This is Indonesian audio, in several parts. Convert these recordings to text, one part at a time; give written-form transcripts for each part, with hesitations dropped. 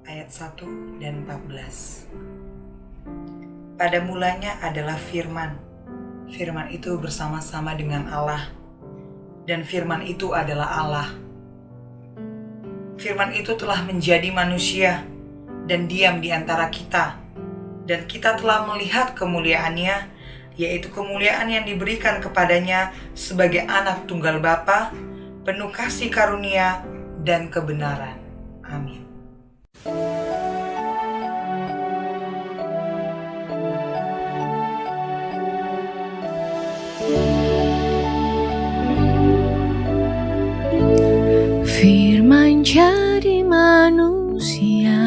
ayat 1 dan 14. Pada mulanya adalah Firman. Firman itu bersama-sama dengan Allah, dan Firman itu adalah Allah. Firman itu telah menjadi manusia dan diam di antara kita, dan kita telah melihat kemuliaannya, yaitu kemuliaan yang diberikan kepadanya sebagai anak tunggal Bapa, penuh kasih karunia dan kebenaran. Amin. Firman jadi manusia,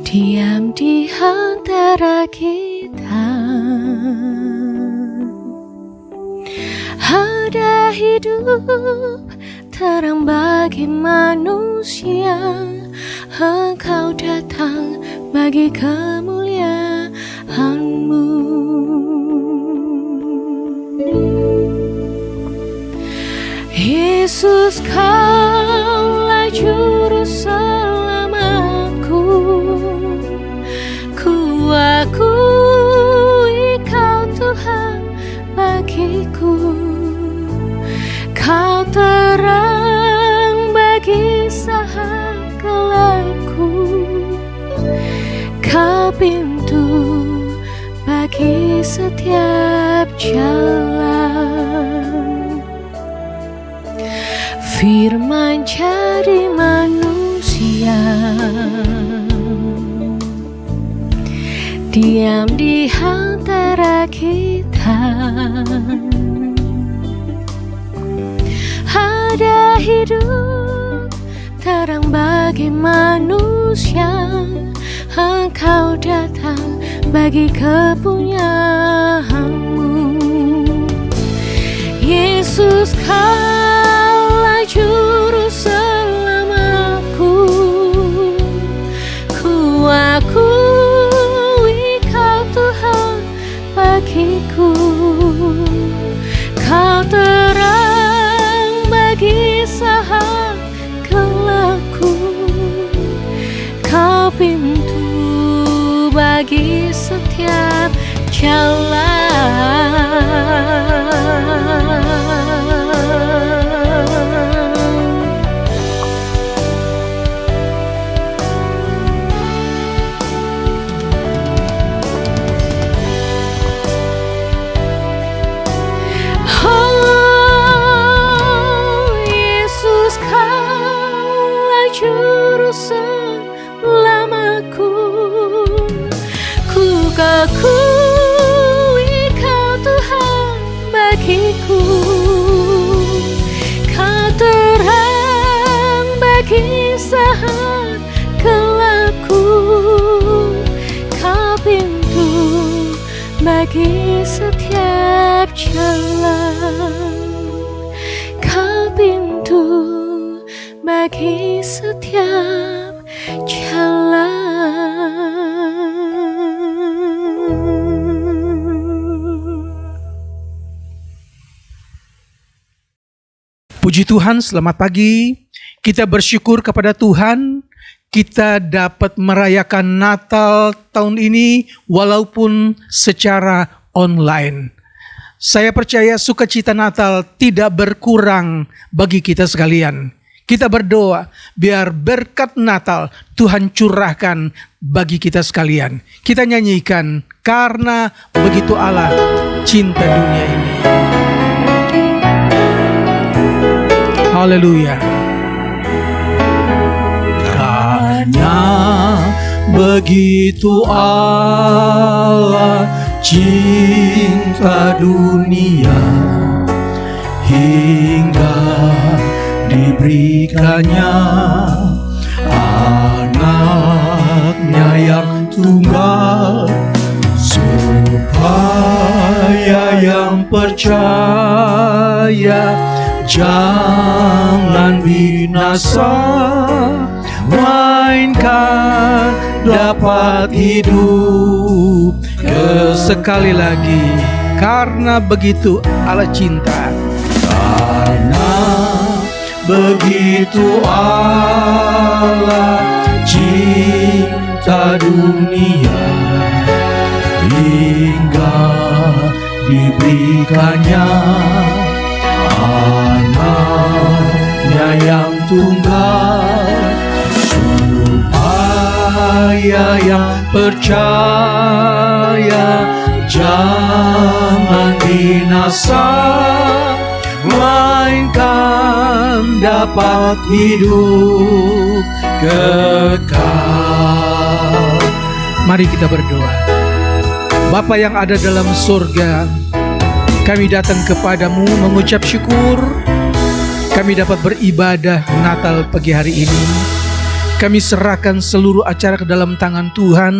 diam di antara kita. Ada hidup terang bagi manusia, Engkau datang bagi kemuliaan-Mu. Yesus, Kaulah juru selamatku. Ku akui Kau Tuhan bagiku. Kau terang bagi saat gelapku. Kau pintu bagi setiap jalan. Firman jadi manusia, diam di antara kita. Ada hidup terang bagi manusia, Engkau datang bagi kepunyaan-Mu. Yesus, Kaulah juru selamatku. Ku akui Kau Tuhan bagiku. Kau terang bagi saat gelapku. Kau pintu bagi setiap jalan. Oh, Yesus, Kaulah juru selamatku. Ku akui Kau Tuhan bagiku. Kau terang bagi saat gelapku. Kau pintu bagi setiap jalan. Kau pintu bagi setiap jalan. Puji Tuhan, selamat pagi. Kita bersyukur kepada Tuhan, kita dapat merayakan Natal tahun ini walaupun secara online. Saya percaya sukacita Natal tidak berkurang bagi kita sekalian. Kita berdoa biar berkat Natal Tuhan curahkan bagi kita sekalian. Kita nyanyikan, karena begitu Allah cinta dunia ini. Haleluya. Karena begitu Allah cinta dunia, hingga diberikannya anaknya yang tunggal, supaya yang percaya jangan binasa, melainkan dapat hidup sekali lagi. Karena begitu Allah cinta. Karena begitu Allah cinta dunia hingga diberikannya anaknya yang tunggal, supaya yang percaya jangan binasa, melainkan dapat hidup kekal. Mari kita berdoa. Bapa yang ada dalam surga, kami datang kepadamu mengucap syukur kami dapat beribadah Natal pagi hari ini. Kami serahkan seluruh acara ke dalam tangan Tuhan.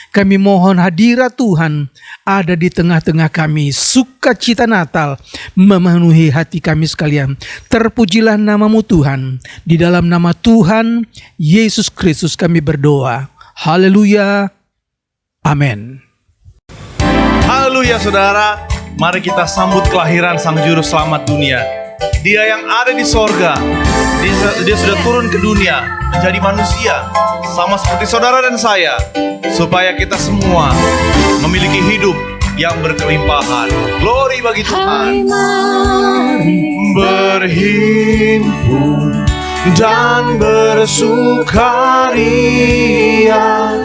Kami mohon hadirat Tuhan ada di tengah-tengah kami. Sukacita Natal memenuhi hati kami sekalian. Terpujilah namamu Tuhan. Di dalam nama Tuhan Yesus Kristus kami berdoa. Haleluya. Amin. Haleluya saudara. Mari kita sambut kelahiran Sang Juru Selamat dunia. Dia yang ada di sorga, dia sudah turun ke dunia menjadi manusia, sama seperti saudara dan saya, supaya kita semua memiliki hidup yang berkelimpahan. Glory bagi Tuhan. Berhimpun dan bersukaria,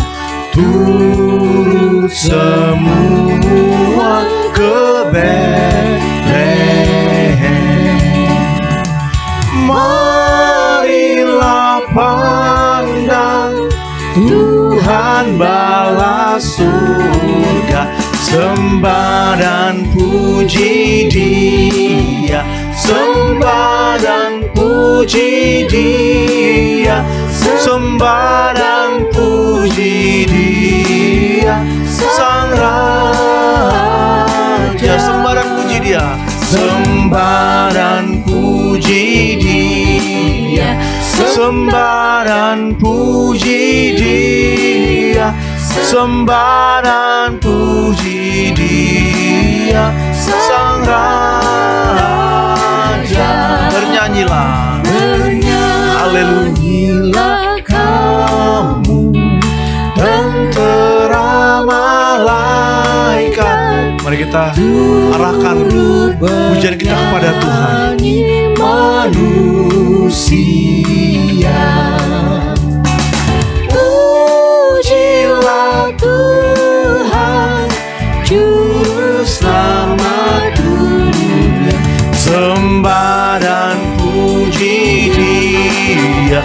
turut semua ke Betlehem. Marilah pandang Tuhan balas surga, sembah dan puji Dia, sembah dan puji Dia, sembah dan puji Dia, Sang Raja. Sembah dan puji Dia, sembah dan puji Dia, sembah dan puji Dia, sembah dan puji Dia, Sang Raja. Bernyanyilah, haleluya kamu tentera malaikat. Mari kita arahkan pujian kita kepada Tuhan. Manusia, pujilah Tuhan Juru Selamat dunia, sembah dan puji Dia,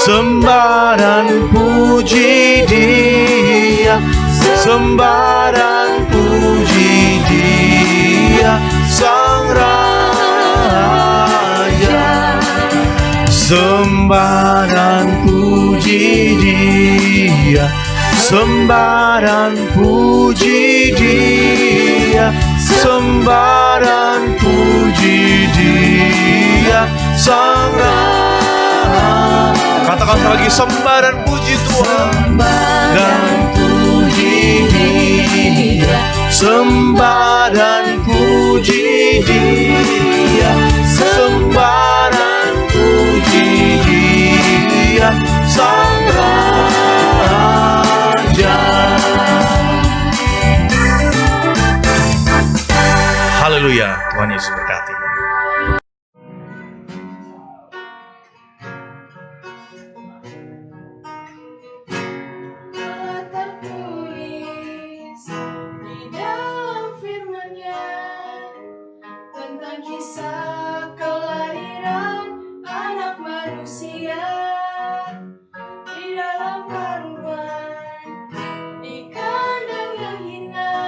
sembah dan puji Dia, sembah dan puji Dia, Sang Raja. Sembah dan puji Dia, sembah dan puji Dia, sembah dan puji Dia, Sang Raja. Katakan sekali lagi, sembah dan puji Tuhan, dan puji Dia, sembah dan puji Dia, sembah dan puji Dia, Sang Raja. Haleluya, Tuhan Yesus berkati. Kisah kelahiran anak manusia di dalam karungan, di kandang yang hina.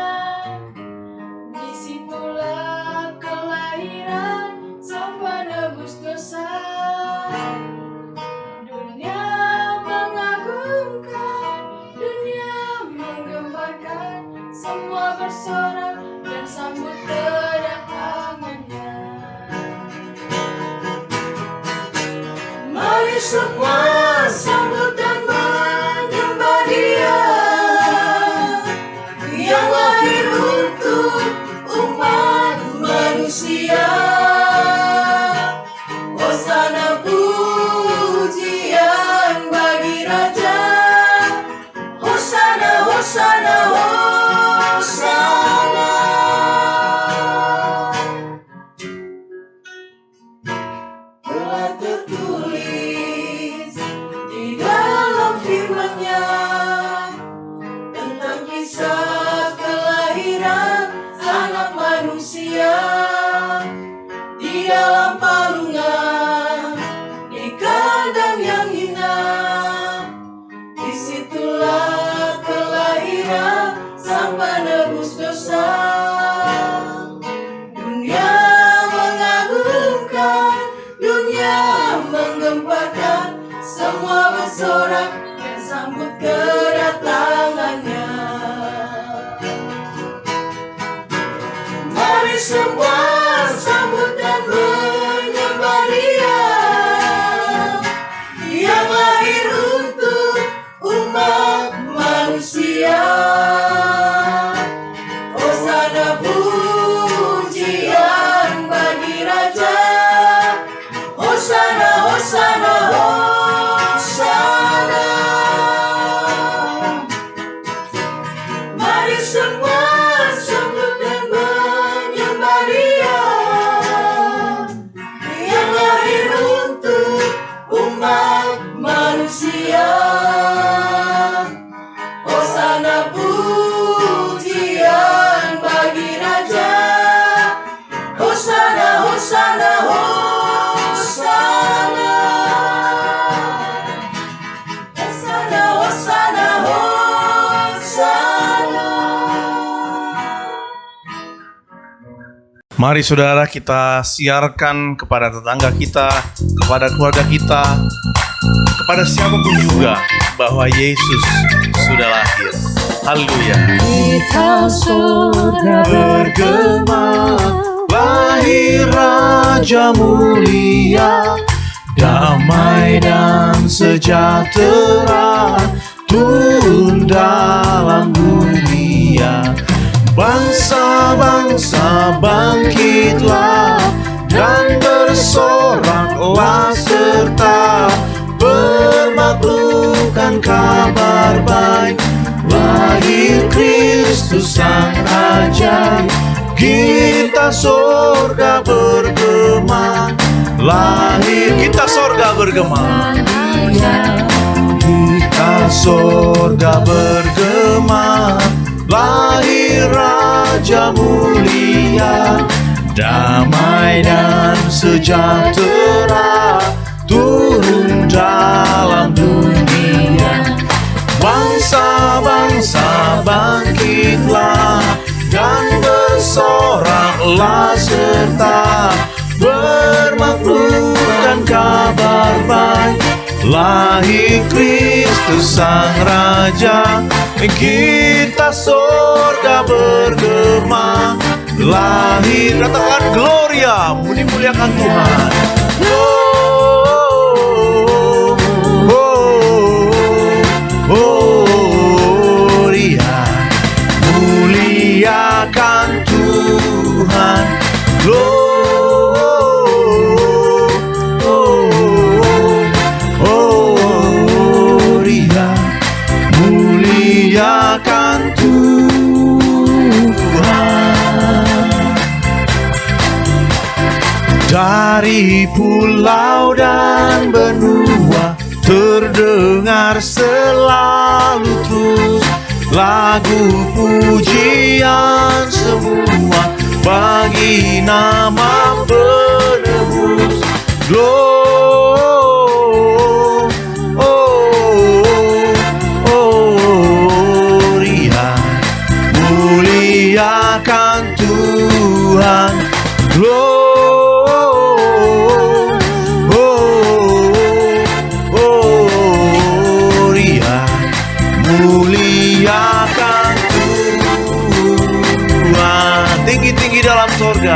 Disitulah kelahiran Sang Penebus dosa. Dunia mengagumkan, dunia menggembarkan, semua bersorak dan sambut kedatangannya. Mari semua sambut dan menyembah Dia yang lahir untuk umat manusia. Hosana bersorak dan sambut kedatangannya. Mari semua sambut dan menyembah Dia yang lahir untuk umat manusia. Hosana pujian bagi Raja, Hosana, Hosana, Hosana. Mari semua sambut dan menyembah Dia yang lahir untuk umat manusia. Hosana pujian bagi Raja, Hosana, Hosana, Hosana. Hosana, Hosana, Hosana. Mari saudara kita siarkan kepada tetangga kita, kepada keluarga kita, kepada siapapun juga bahwa Yesus sudah lahir. Haleluya. Kita sudah Bergema, lahir Raja mulia, damai dan sejahtera turun dalam dunia. Bangsa-bangsa bangkitlah dan bersoraklah serta bermaklukan kabar baik. Lahir Kristus Sang Raja, kita sorga bergema. Lahir kita sorga bergema. Kita sorga bergema. Lahir Raja mulia, damai dan sejahtera turun dalam dunia. Bangsa-bangsa bangkitlah dan bersoraklah serta bermaklukan kabar baik. Lahir Kristus Sang Raja, kita sorga bergema. Lahir, katakan Gloria, muliakan Tuhan. Gloria, muliakan Tuhan. Gloria, muliakan Tuhan. Dari pulau dan benua terdengar selalu terus lagu pujian semua bagi nama penebus. Gloria, muliakan Tuhan. Gloria, muliakan Tuhan. Tinggi-tinggi dalam sorga,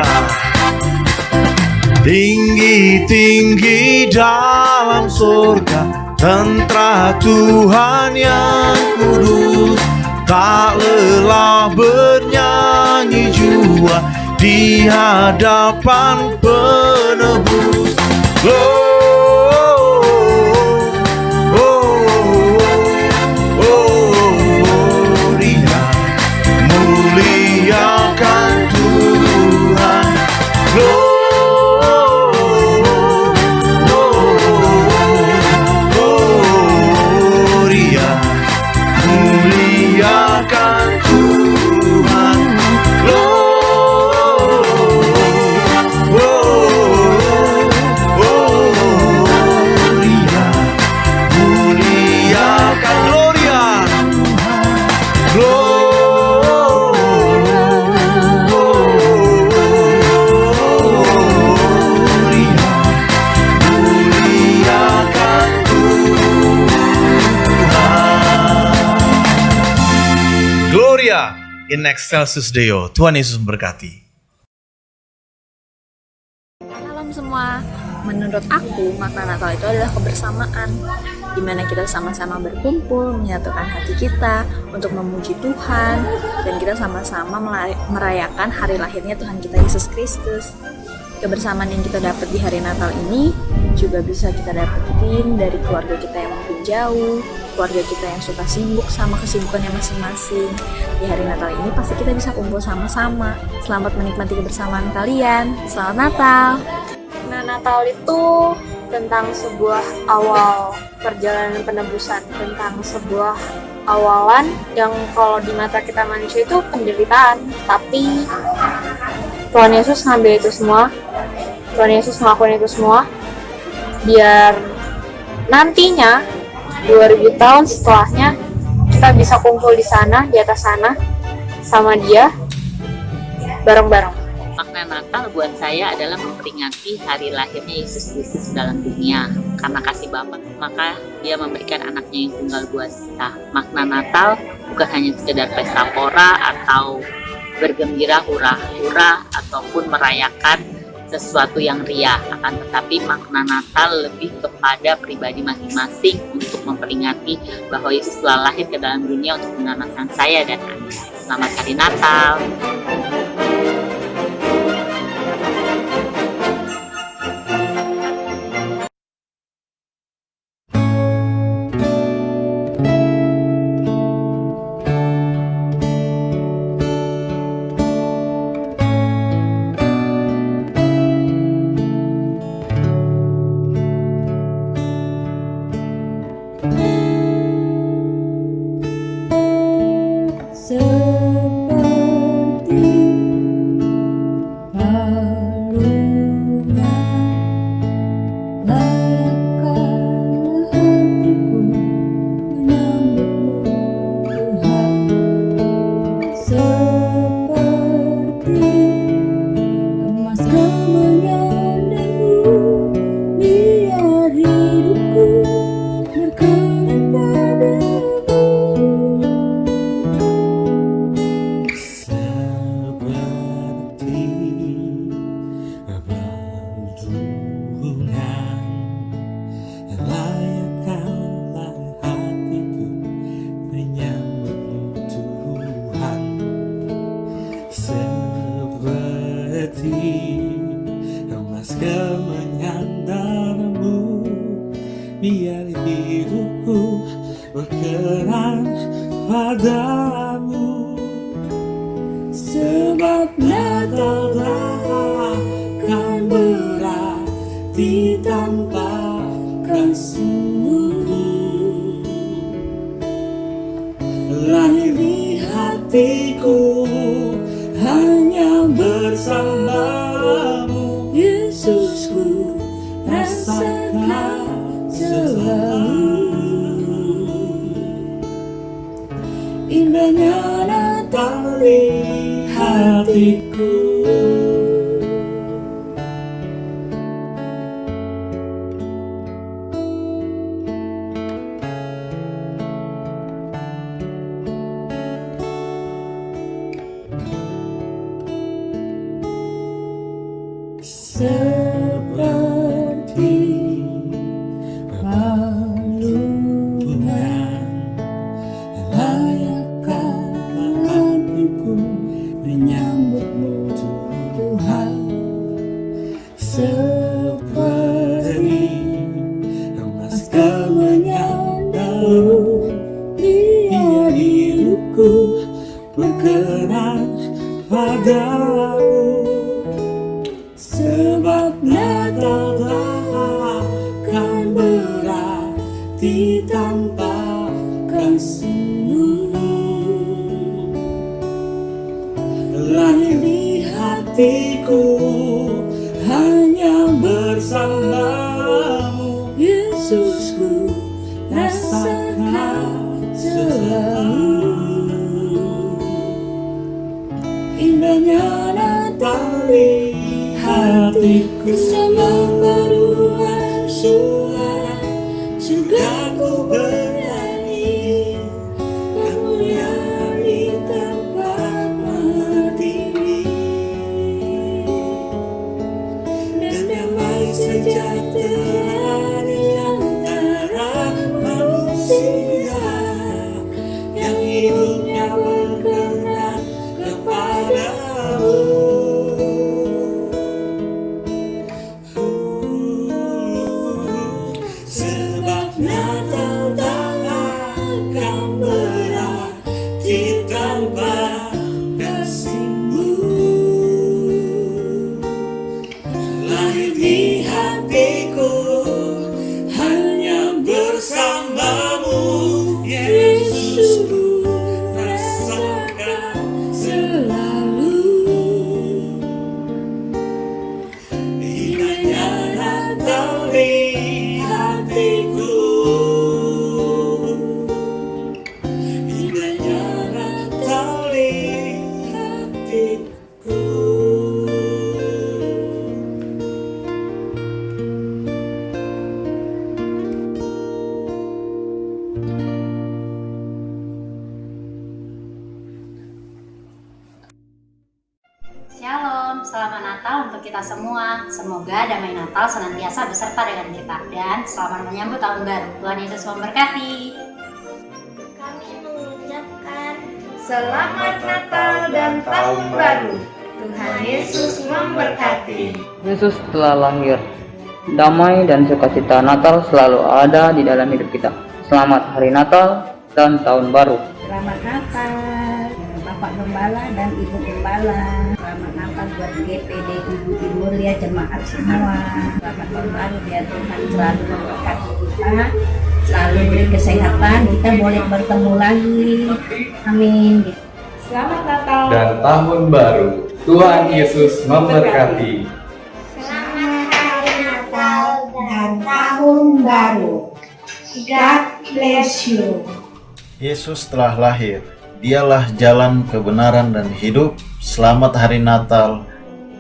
tinggi-tinggi dalam sorga, tentara Tuhan yang kudus, tak lelah bernyanyi jua di hadapan penebus. Gloria, muliakan Tuhan. Gloria, muliakan Tuhan. Gloria, in excelsis Deo. Tuhan Yesus memberkati. Shalom semua. Menurut aku, makna Natal itu adalah kebersamaan, di mana kita sama-sama berkumpul, menyatukan hati kita untuk memuji Tuhan, dan kita sama-sama merayakan hari lahirnya Tuhan kita Yesus Kristus. Kebersamaan yang kita dapat di hari Natal ini juga bisa kita dapetin dari keluarga kita yang mungkin jauh, keluarga kita yang suka sibuk sama kesibukannya masing-masing. Di hari Natal ini pasti kita bisa kumpul sama-sama. Selamat menikmati kebersamaan kalian. Selamat Natal. Nah, Natal itu tentang sebuah awal perjalanan penebusan, tentang sebuah awalan yang kalau di mata kita manusia itu penderitaan, tapi Tuhan Yesus ngambil itu semua, Tuhan Yesus ngelakuin itu semua, biar nantinya 2000 tahun setelahnya kita bisa kumpul di sana, di atas sana, sama Dia, bareng-bareng. Makna Natal buat saya adalah memperingati hari lahirnya Yesus Kristus dalam dunia. Karena kasih Bapa, maka Dia memberikan anaknya yang tunggal buat kita. Makna Natal bukan hanya sekedar pesta pora atau bergembira hura-hura ataupun merayakan sesuatu yang riah, akan tetapi makna Natal lebih kepada pribadi masing-masing untuk memperingati bahwa Yesus telah lahir ke dalam dunia untuk menyelamatkan saya dan Anda. Selamat Hari Natal. biar hidupku berkenan padamu. Sebab Natal takkan berarti tanpa kasih-Mu. Lahir di hatiku hanya bersamamu, Yesusku, rasakan selalu indahnya Natal di hatiku. Seperti balungan layakkan hatiku menyambutmu Tuhan. Seperti emas kau menyandangmu, biar hidupku berkenan padamu. Sebab Natal takkan berarti tanpa kasih-Mu. Lahir di hatiku hanya bersamamu, Yesusku, rasakan selalu indahnya Natal di hatiku. Sama paduan suara surgaku bernyanyi, kemuliaan di tempat manusia yang hidupnya berkenan kepadamu. Sebab Natal tak akan berarti tanpa kasih-Mu. Lahir di hatiku hanya bersamamu, Yesusku, rasakan selalu indahnya Natal di hatiku. Indahnya Natal di hatiku. Shalom, selamat Natal untuk kita semua. Semoga damai Natal senantiasa beserta dengan kita dan selamat menyambut tahun baru. Tuhan Yesus memberkati. Kami mengucapkan Selamat Natal dan Tahun Baru. Tuhan Yesus memberkati. Yesus telah lahir. Damai dan sukacita Natal selalu ada di dalam hidup kita. Selamat Hari Natal dan Tahun Baru. Selamat Natal Bapak Gembala dan Ibu Gembala. Selamat Natal buat GPD Ibu Mulia jemaat semua. Selamat tahun baru, biar Tuhan selalu memberkati kita, selalu beri kesehatan, kita boleh bertemu lagi. Amin. Selamat Natal dan Tahun Baru. Tuhan Yesus memberkati. Selamat Hari Natal dan Tahun Baru. God bless you. Yesus telah lahir. Dialah jalan kebenaran dan hidup. Selamat Hari Natal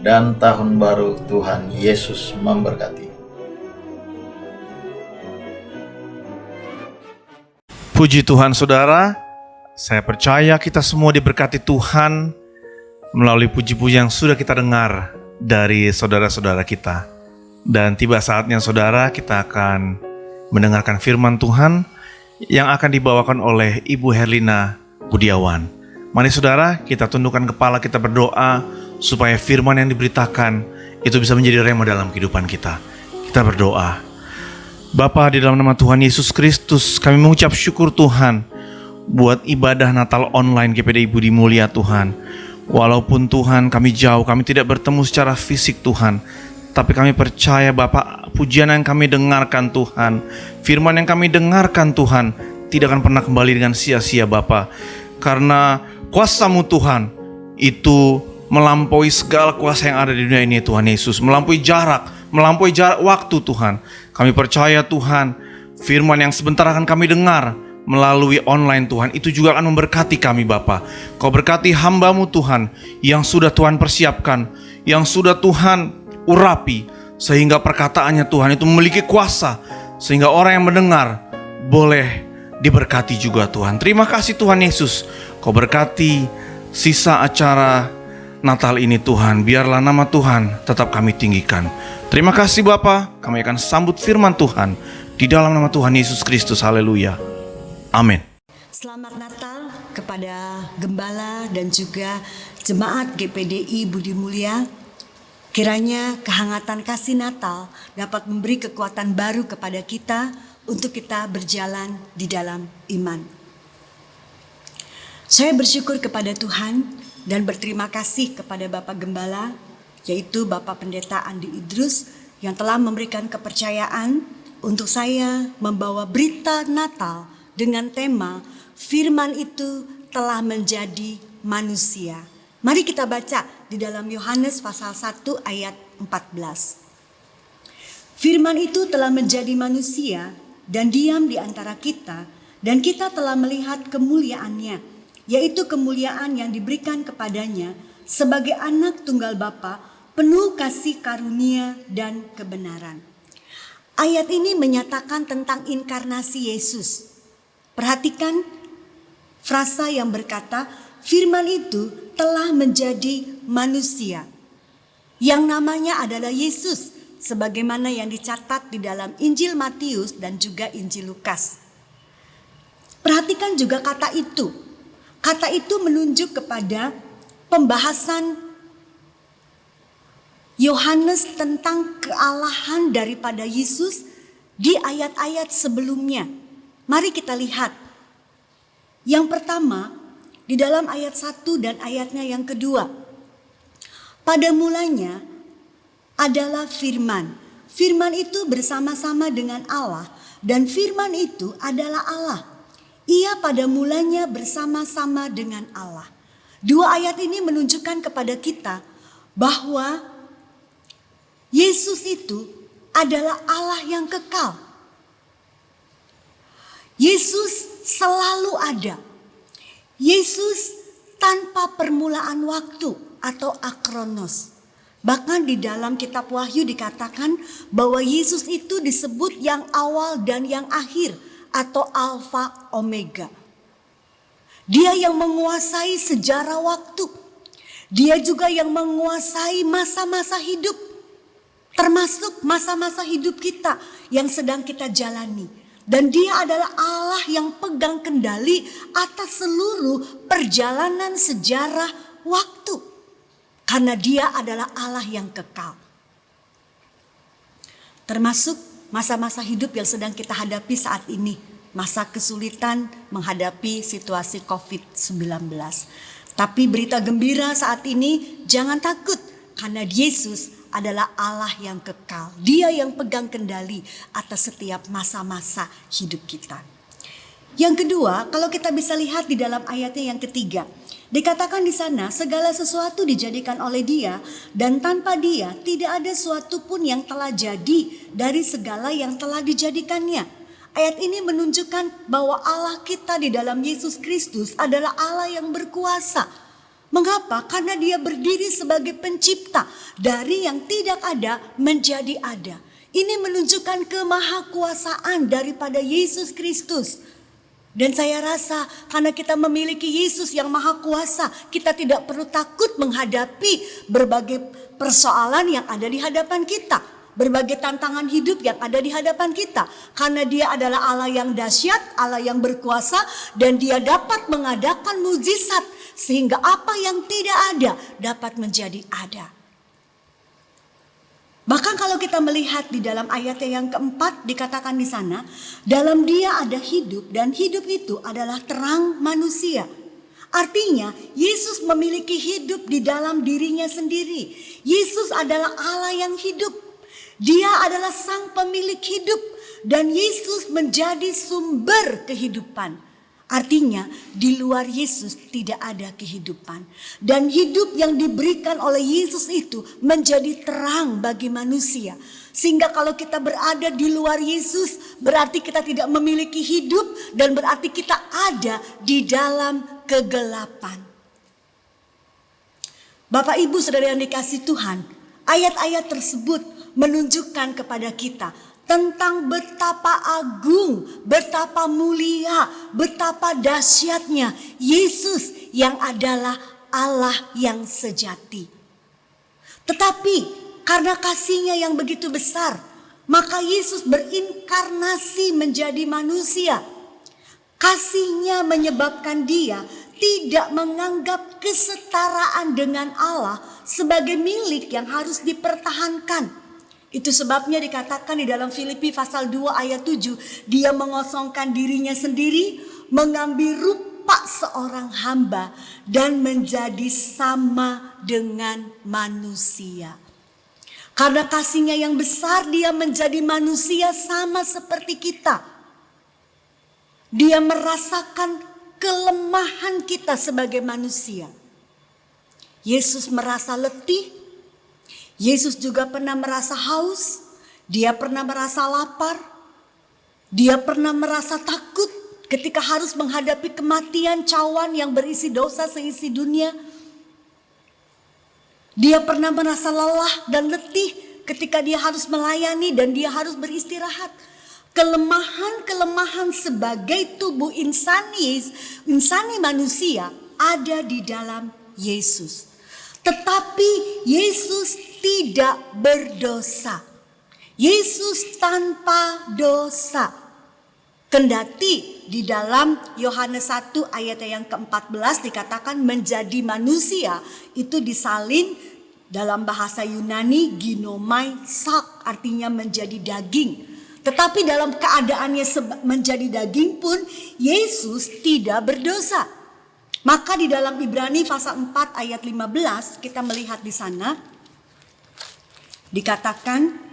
dan Tahun Baru. Tuhan Yesus memberkati. Puji Tuhan saudara, saya percaya kita semua diberkati Tuhan melalui puji-puji yang sudah kita dengar dari saudara-saudara kita. Dan tiba saatnya saudara, kita akan mendengarkan firman Tuhan yang akan dibawakan oleh Ibu Herlina Budiawan. Mari saudara, kita tundukkan kepala, kita berdoa supaya firman yang diberitakan itu bisa menjadi rema dalam kehidupan kita. Kita berdoa. Bapa, di dalam nama Tuhan Yesus Kristus, kami mengucap syukur Tuhan buat ibadah Natal online GPD Ibu Mulia Tuhan. Walaupun Tuhan kami jauh, kami tidak bertemu secara fisik Tuhan, tapi kami percaya Bapak, pujian yang kami dengarkan Tuhan, firman yang kami dengarkan Tuhan, tidak akan pernah kembali dengan sia-sia Bapa. Karena kuasa-Mu Tuhan itu melampaui segala kuasa yang ada di dunia ini Tuhan Yesus. Melampaui jarak waktu Tuhan. Kami percaya Tuhan, firman yang sebentar akan kami dengar melalui online Tuhan, itu juga akan memberkati kami Bapa. Kau berkati hamba-Mu Tuhan yang sudah Tuhan persiapkan, yang sudah Tuhan urapi, sehingga perkataannya Tuhan itu memiliki kuasa, sehingga orang yang mendengar boleh diberkati juga Tuhan. Terima kasih Tuhan Yesus. Kau berkati sisa acara Natal ini Tuhan. Biarlah nama Tuhan tetap kami tinggikan. Terima kasih Bapa. Kami akan sambut firman Tuhan di dalam nama Tuhan Yesus Kristus. Haleluya. Amin. Selamat Natal kepada Gembala dan juga Jemaat GPDI Budi Mulia. Kiranya kehangatan kasih Natal dapat memberi kekuatan baru kepada kita untuk kita berjalan di dalam iman. Saya bersyukur kepada Tuhan dan berterima kasih kepada Bapak Gembala, yaitu Bapak Pendeta Andi Idrus, yang telah memberikan kepercayaan untuk saya membawa berita Natal dengan tema firman itu telah menjadi manusia. Mari kita baca di dalam Yohanes pasal 1 ayat 14. Firman itu telah menjadi manusia dan diam di antara kita, dan kita telah melihat kemuliaannya, yaitu kemuliaan yang diberikan kepadanya sebagai anak tunggal Bapa, penuh kasih karunia dan kebenaran. Ayat ini menyatakan tentang inkarnasi Yesus. Perhatikan frasa yang berkata, firman itu telah menjadi manusia, yang namanya adalah Yesus, sebagaimana yang dicatat di dalam Injil Matius dan juga Injil Lukas. Perhatikan juga kata itu. Kata itu menunjuk kepada pembahasan Yohanes tentang kealahan daripada Yesus di ayat-ayat sebelumnya. Mari kita lihat. Yang pertama, di dalam ayat 1 dan ayatnya yang kedua. Pada mulanya adalah firman. Firman itu bersama-sama dengan Allah dan firman itu adalah Allah. Ia pada mulanya bersama-sama dengan Allah. Dua ayat ini menunjukkan kepada kita bahwa Yesus itu adalah Allah yang kekal. Yesus selalu ada. Yesus tanpa permulaan waktu atau akronos. Bahkan di dalam kitab Wahyu dikatakan bahwa Yesus itu disebut yang awal dan yang akhir atau Alfa Omega. Dia yang menguasai sejarah waktu. Dia juga yang menguasai masa-masa hidup. Termasuk masa-masa hidup kita yang sedang kita jalani. Dan dia adalah Allah yang pegang kendali atas seluruh perjalanan sejarah waktu. Karena dia adalah Allah yang kekal. Termasuk masa-masa hidup yang sedang kita hadapi saat ini. Masa kesulitan menghadapi situasi COVID-19. Tapi berita gembira saat ini, jangan takut. Karena Yesus adalah Allah yang kekal. Dia yang pegang kendali atas setiap masa-masa hidup kita. Yang kedua, kalau kita bisa lihat di dalam ayatnya yang ketiga. Dikatakan di sana, segala sesuatu dijadikan oleh Dia dan tanpa Dia tidak ada suatu pun yang telah jadi dari segala yang telah dijadikannya. Ayat ini menunjukkan bahwa Allah kita di dalam Yesus Kristus adalah Allah yang berkuasa. Mengapa? Karena Dia berdiri sebagai pencipta dari yang tidak ada menjadi ada. Ini menunjukkan kemahakuasaan daripada Yesus Kristus. Dan saya rasa karena kita memiliki Yesus yang maha kuasa, kita tidak perlu takut menghadapi berbagai persoalan yang ada di hadapan kita. Berbagai tantangan hidup yang ada di hadapan kita. Karena Dia adalah Allah yang dahsyat, Allah yang berkuasa, dan Dia dapat mengadakan mujizat. Sehingga apa yang tidak ada dapat menjadi ada. Bahkan kalau kita melihat di dalam ayatnya yang keempat dikatakan di sana, dalam Dia ada hidup dan hidup itu adalah terang manusia. Artinya Yesus memiliki hidup di dalam dirinya sendiri. Yesus adalah Allah yang hidup. Dia adalah sang pemilik hidup dan Yesus menjadi sumber kehidupan. Artinya di luar Yesus tidak ada kehidupan. Dan hidup yang diberikan oleh Yesus itu menjadi terang bagi manusia. Sehingga kalau kita berada di luar Yesus berarti kita tidak memiliki hidup dan berarti kita ada di dalam kegelapan. Bapak Ibu Saudara yang dikasihi Tuhan, ayat-ayat tersebut menunjukkan kepada kita tentang betapa agung, betapa mulia, betapa dahsyatnya Yesus yang adalah Allah yang sejati. Tetapi karena kasih-Nya yang begitu besar, maka Yesus berinkarnasi menjadi manusia. Kasih-Nya menyebabkan Dia tidak menganggap kesetaraan dengan Allah sebagai milik yang harus dipertahankan. Itu sebabnya dikatakan di dalam Filipi pasal 2 ayat 7. Dia mengosongkan dirinya sendiri, mengambil rupa seorang hamba dan menjadi sama dengan manusia. Karena kasih-Nya yang besar, Dia menjadi manusia sama seperti kita. Dia merasakan kelemahan kita sebagai manusia. Yesus merasa letih. Yesus juga pernah merasa haus, Dia pernah merasa lapar, Dia pernah merasa takut ketika harus menghadapi kematian cawan yang berisi dosa seisi dunia. Dia pernah merasa lelah dan letih ketika Dia harus melayani dan Dia harus beristirahat. Kelemahan-kelemahan sebagai tubuh insani manusia ada di dalam Yesus. Tetapi Yesus tidak berdosa. Yesus tanpa dosa. Kendati di dalam Yohanes 1 ayat yang ke-14 dikatakan menjadi manusia, itu disalin dalam bahasa Yunani ginomai sak, artinya menjadi daging. Tetapi dalam keadaannya menjadi daging pun Yesus tidak berdosa. Maka di dalam Ibrani pasal 4 ayat 15 kita melihat di sana dikatakan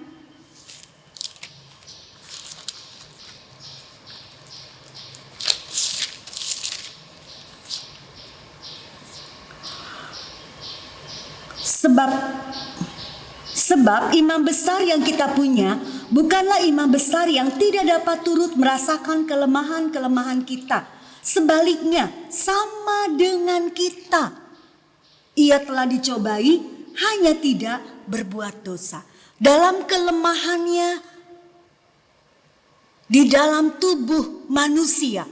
Sebab imam besar yang kita punya bukanlah imam besar yang tidak dapat turut merasakan kelemahan-kelemahan kita. Sebaliknya, sama dengan kita. Ia telah dicobai, hanya tidak berbuat dosa. Dalam kelemahannya, di dalam tubuh manusia,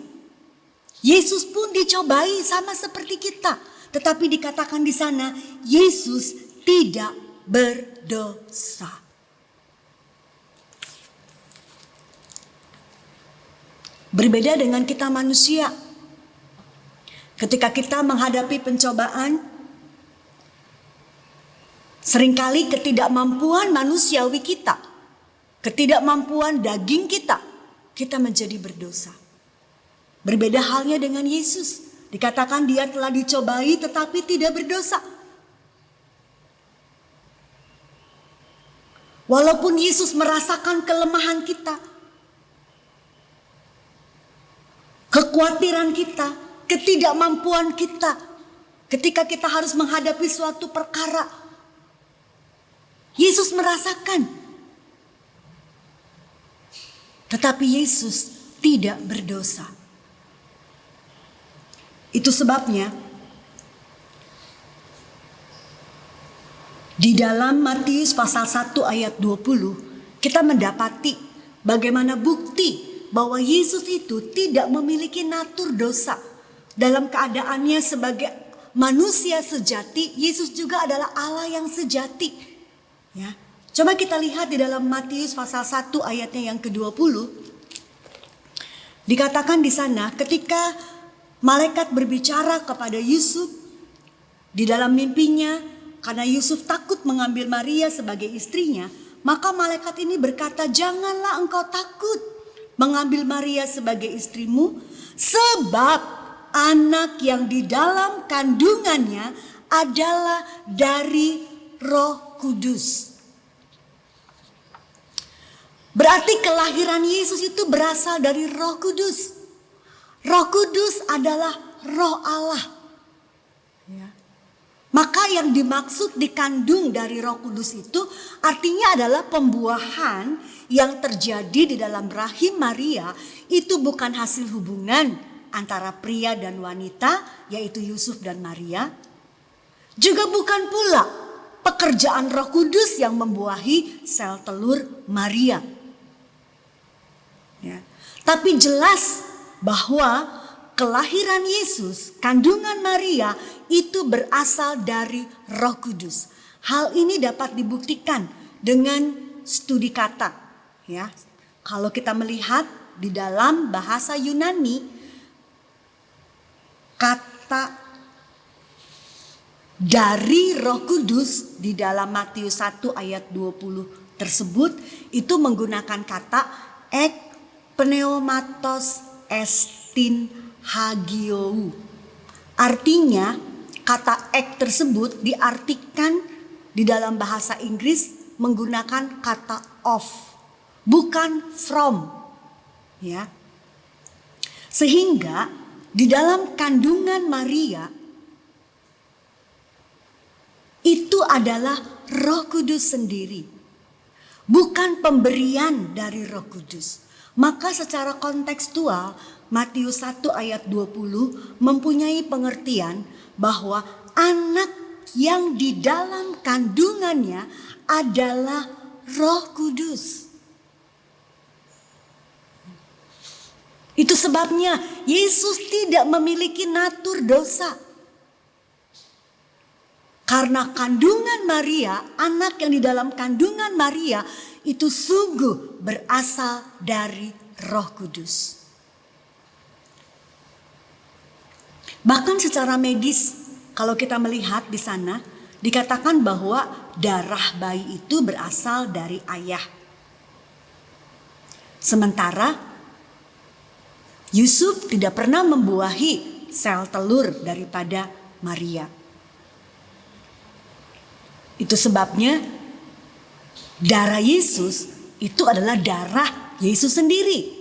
Yesus pun dicobai sama seperti kita. Tetapi dikatakan di sana, Yesus tidak berdosa. Berbeda dengan kita manusia. Ketika kita menghadapi pencobaan, seringkali ketidakmampuan manusiawi kita, ketidakmampuan daging kita menjadi berdosa. Berbeda halnya dengan Yesus. Dikatakan dia telah dicobai tetapi tidak berdosa. Walaupun Yesus merasakan kelemahan kita, kekhawatiran kita, ketidakmampuan kita, ketika kita harus menghadapi suatu perkara, Yesus merasakan. Tetapi Yesus tidak berdosa. Itu sebabnya di dalam Matius pasal 1 ayat 20 kita mendapati bagaimana bukti bahwa Yesus itu tidak memiliki natur dosa. Dalam keadaannya sebagai manusia sejati, Yesus juga adalah Allah yang sejati. Ya. Coba kita lihat di dalam Matius pasal 1 ayatnya yang ke-20. Dikatakan di sana ketika malaikat berbicara kepada Yusuf di dalam mimpinya, karena Yusuf takut mengambil Maria sebagai istrinya, maka malaikat ini berkata, "Janganlah engkau takut mengambil Maria sebagai istrimu, sebab anak yang di dalam kandungannya adalah dari Roh Kudus." Berarti kelahiran Yesus itu berasal dari Roh Kudus. Roh Kudus adalah Roh Allah. Ya. Maka yang dimaksud dikandung dari Roh Kudus itu artinya adalah pembuahan yang terjadi di dalam rahim Maria itu bukan hasil hubungan antara pria dan wanita, yaitu Yusuf dan Maria. Juga bukan pula pekerjaan Roh Kudus yang membuahi sel telur Maria. Ya. Tapi jelas bahwa kelahiran Yesus, kandungan Maria itu berasal dari Roh Kudus. Hal ini dapat dibuktikan dengan studi kata. Ya, kalau kita melihat di dalam bahasa Yunani, kata dari Roh Kudus di dalam Matius 1 ayat 20 tersebut itu menggunakan kata ek pneumatos estin hagiou. Artinya kata ek tersebut diartikan di dalam bahasa Inggris menggunakan kata of, bukan from. Ya. Sehingga di dalam kandungan Maria itu adalah Roh Kudus sendiri, bukan pemberian dari Roh Kudus. Maka secara kontekstual Matius 1 ayat 20 mempunyai pengertian bahwa anak yang di dalam kandungannya adalah Roh Kudus. Itu sebabnya Yesus tidak memiliki natur dosa. Karena kandungan Maria, anak yang di dalam kandungan Maria itu sungguh berasal dari Roh Kudus. Bahkan secara medis, kalau kita melihat di sana, dikatakan bahwa darah bayi itu berasal dari ayah. Sementara Yusuf tidak pernah membuahi sel telur daripada Maria. Itu sebabnya darah Yesus itu adalah darah Yesus sendiri.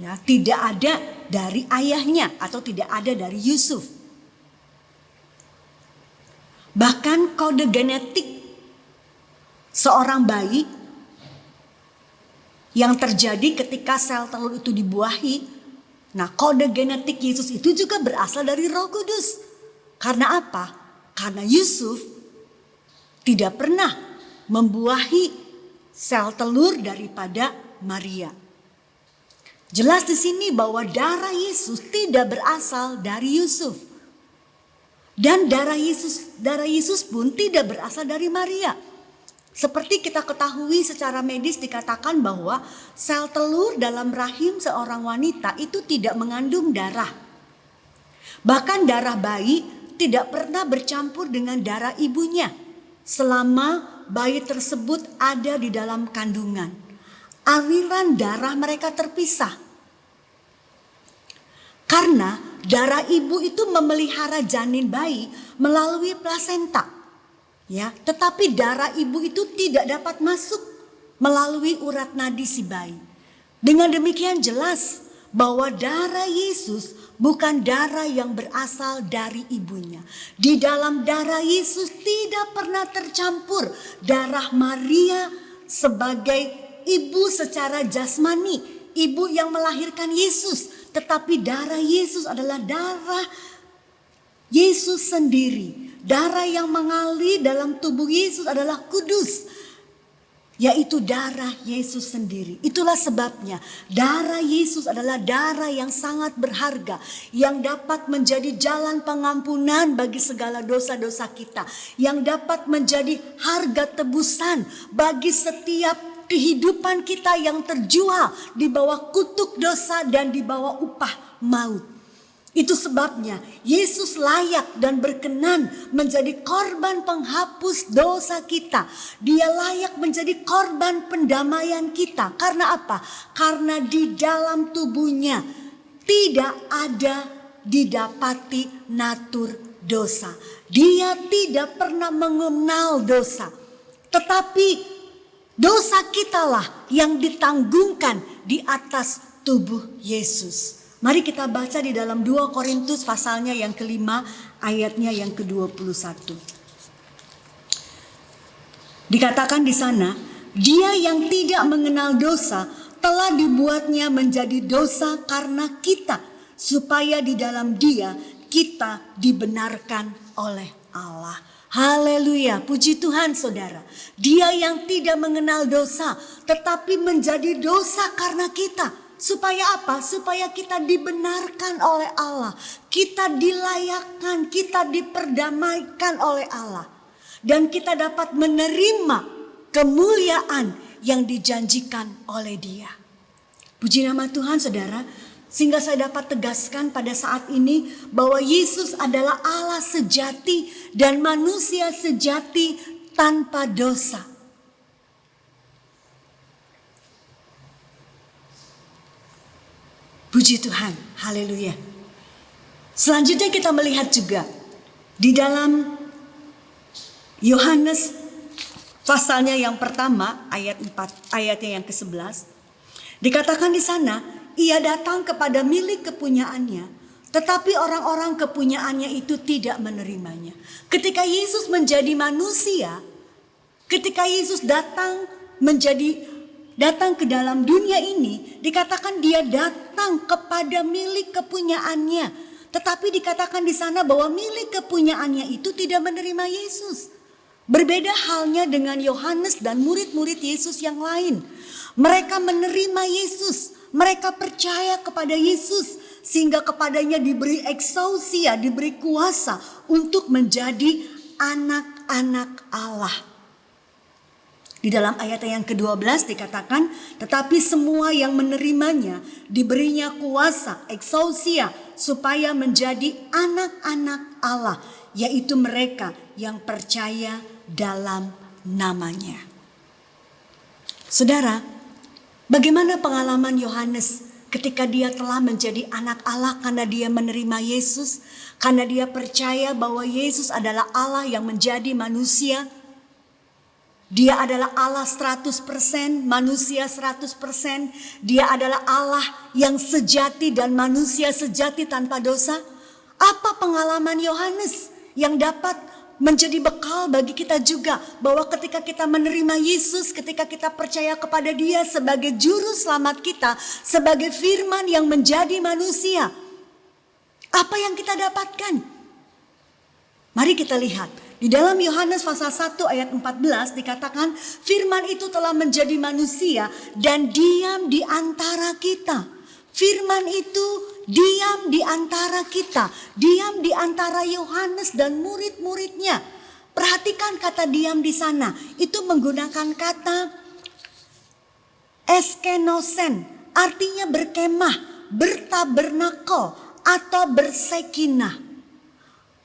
Ya, tidak ada dari ayahnya atau tidak ada dari Yusuf. Bahkan kode genetik seorang bayi yang terjadi ketika sel telur itu dibuahi. Nah, kode genetik Yesus itu juga berasal dari Roh Kudus. Karena apa? Karena Yusuf tidak pernah membuahi sel telur daripada Maria. Jelas di sini bahwa darah Yesus tidak berasal dari Yusuf. Dan darah Yesus pun tidak berasal dari Maria. Seperti kita ketahui secara medis dikatakan bahwa sel telur dalam rahim seorang wanita itu tidak mengandung darah. Bahkan darah bayi tidak pernah bercampur dengan darah ibunya selama bayi tersebut ada di dalam kandungan. Aliran darah mereka terpisah. Karena darah ibu itu memelihara janin bayi melalui plasenta. Ya, tetapi darah ibu itu tidak dapat masuk melalui urat nadi si bayi. Dengan demikian jelas bahwa darah Yesus bukan darah yang berasal dari ibunya. Di dalam darah Yesus tidak pernah tercampur darah Maria sebagai ibu secara jasmani, ibu yang melahirkan Yesus. Tetapi darah Yesus adalah darah Yesus sendiri. Darah yang mengalir dalam tubuh Yesus adalah kudus, yaitu darah Yesus sendiri. Itulah sebabnya darah Yesus adalah darah yang sangat berharga, yang dapat menjadi jalan pengampunan bagi segala dosa-dosa kita, yang dapat menjadi harga tebusan bagi setiap kehidupan kita yang terjual di bawah kutuk dosa dan di bawah upah maut. Itu sebabnya Yesus layak dan berkenan menjadi korban penghapus dosa kita. Dia layak menjadi korban pendamaian kita. Karena apa? Karena di dalam tubuhnya tidak ada didapati natur dosa. Dia tidak pernah mengenal dosa. Tetapi dosa kitalah yang ditanggungkan di atas tubuh Yesus. Mari kita baca di dalam 2 Korintus pasalnya yang kelima, ayatnya yang ke-21. Dikatakan di sana, dia yang tidak mengenal dosa telah dibuatnya menjadi dosa karena kita, supaya di dalam dia kita dibenarkan oleh Allah. Haleluya, puji Tuhan saudara. Dia yang tidak mengenal dosa tetapi menjadi dosa karena kita. Supaya apa? Supaya kita dibenarkan oleh Allah. Kita dilayakkan, kita diperdamaikan oleh Allah. Dan kita dapat menerima kemuliaan yang dijanjikan oleh Dia. Puji nama Tuhan saudara. Sehingga saya dapat tegaskan pada saat ini bahwa Yesus adalah Allah sejati dan manusia sejati tanpa dosa. Puji Tuhan, haleluya. Selanjutnya kita melihat juga di dalam Yohanes pasalnya yang pertama ayatnya yang ke-11. Dikatakan di sana, ia datang kepada milik kepunyaannya, tetapi orang-orang kepunyaannya itu tidak menerimanya. Ketika Yesus menjadi manusia, ketika Yesus datang ke dalam dunia ini, dikatakan dia datang kepada milik kepunyaannya. Tetapi dikatakan di sana bahwa milik kepunyaannya itu tidak menerima Yesus. Berbeda halnya dengan Yohanes dan murid-murid Yesus yang lain. Mereka menerima Yesus, mereka percaya kepada Yesus, sehingga kepadanya diberi eksousia, diberi kuasa untuk menjadi anak-anak Allah. Di dalam ayat yang ke-12 dikatakan, tetapi semua yang menerimanya diberinya kuasa, exousia, supaya menjadi anak-anak Allah, yaitu mereka yang percaya dalam namanya. Saudara, bagaimana pengalaman Yohanes ketika dia telah menjadi anak Allah karena dia menerima Yesus, karena dia percaya bahwa Yesus adalah Allah yang menjadi manusia. Dia adalah Allah 100%, manusia 100%. Dia adalah Allah yang sejati dan manusia sejati tanpa dosa. Apa pengalaman Yohanes yang dapat menjadi bekal bagi kita juga, bahwa ketika kita menerima Yesus, ketika kita percaya kepada Dia sebagai juru selamat kita, sebagai firman yang menjadi manusia, apa yang kita dapatkan? Mari kita lihat. Di dalam Yohanes pasal 1 ayat 14 dikatakan, firman itu telah menjadi manusia dan diam di antara kita. Firman itu diam di antara kita, diam di antara Yohanes dan murid-muridnya. Perhatikan kata diam di sana, itu menggunakan kata eskenosen, artinya berkemah, bertabernakel atau bersekinah.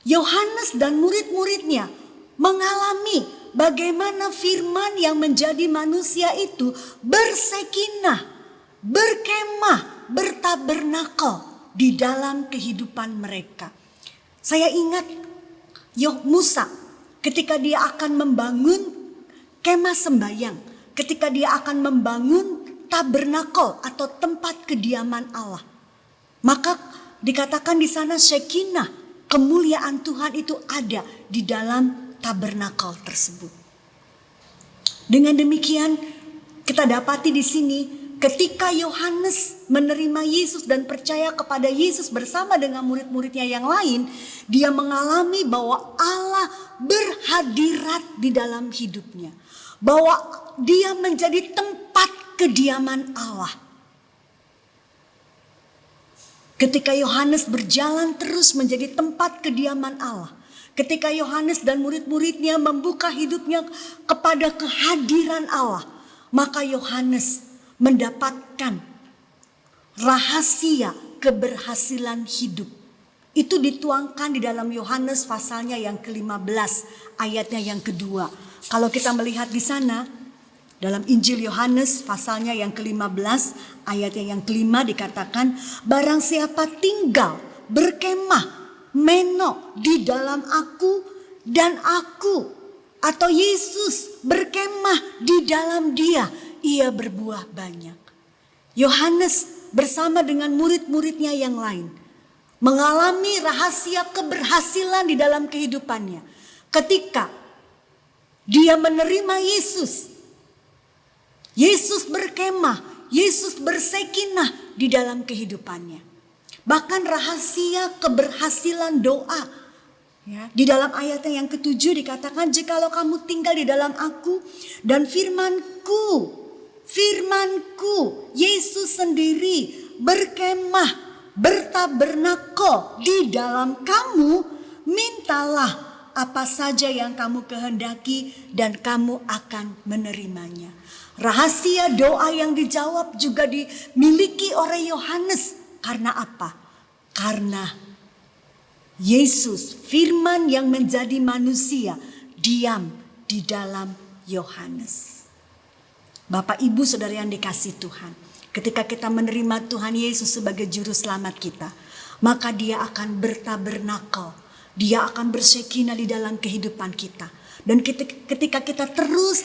Yohanes dan murid-muridnya mengalami bagaimana firman yang menjadi manusia itu bersekinah, berkemah, bertabernakel di dalam kehidupan mereka. Saya ingat Musa ketika dia akan membangun kemah sembayang, ketika dia akan membangun tabernakel atau tempat kediaman Allah. Maka dikatakan di sana Shekinah, kemuliaan Tuhan itu ada di dalam tabernakel tersebut. Dengan demikian kita dapati di sini ketika Yohanes menerima Yesus dan percaya kepada Yesus bersama dengan murid-muridnya yang lain, dia mengalami bahwa Allah berhadirat di dalam hidupnya, bahwa dia menjadi tempat kediaman Allah. Ketika Yohanes berjalan terus menjadi tempat kediaman Allah, ketika Yohanes dan murid-muridnya membuka hidupnya kepada kehadiran Allah, maka Yohanes mendapatkan rahasia keberhasilan hidup. Itu dituangkan di dalam Yohanes pasalnya yang ke-15, ayatnya yang kedua. Kalau kita melihat di sana, dalam Injil Yohanes pasalnya yang ke-15 ayatnya yang ke-5 dikatakan, barang siapa tinggal berkemah meno di dalam aku dan aku, atau Yesus berkemah di dalam dia, ia berbuah banyak. Yohanes bersama dengan murid-muridnya yang lain mengalami rahasia keberhasilan di dalam kehidupannya ketika dia menerima Yesus. Yesus berkemah, Yesus bersekinah di dalam kehidupannya. Bahkan rahasia keberhasilan doa. Ya, di dalam ayatnya yang ke-7 dikatakan, jikalau kamu tinggal di dalam aku dan firmanku, Yesus sendiri berkemah, bertabernakel di dalam kamu, mintalah apa saja yang kamu kehendaki dan kamu akan menerimanya. Rahasia doa yang dijawab juga dimiliki oleh Yohanes. Karena apa? Karena Yesus, firman yang menjadi manusia, diam di dalam Yohanes. Bapak, Ibu, Saudara yang dikasihi Tuhan, ketika kita menerima Tuhan Yesus sebagai juru selamat kita, maka Dia akan bertabernakel, Dia akan bersekinah di dalam kehidupan kita. Dan ketika kita terus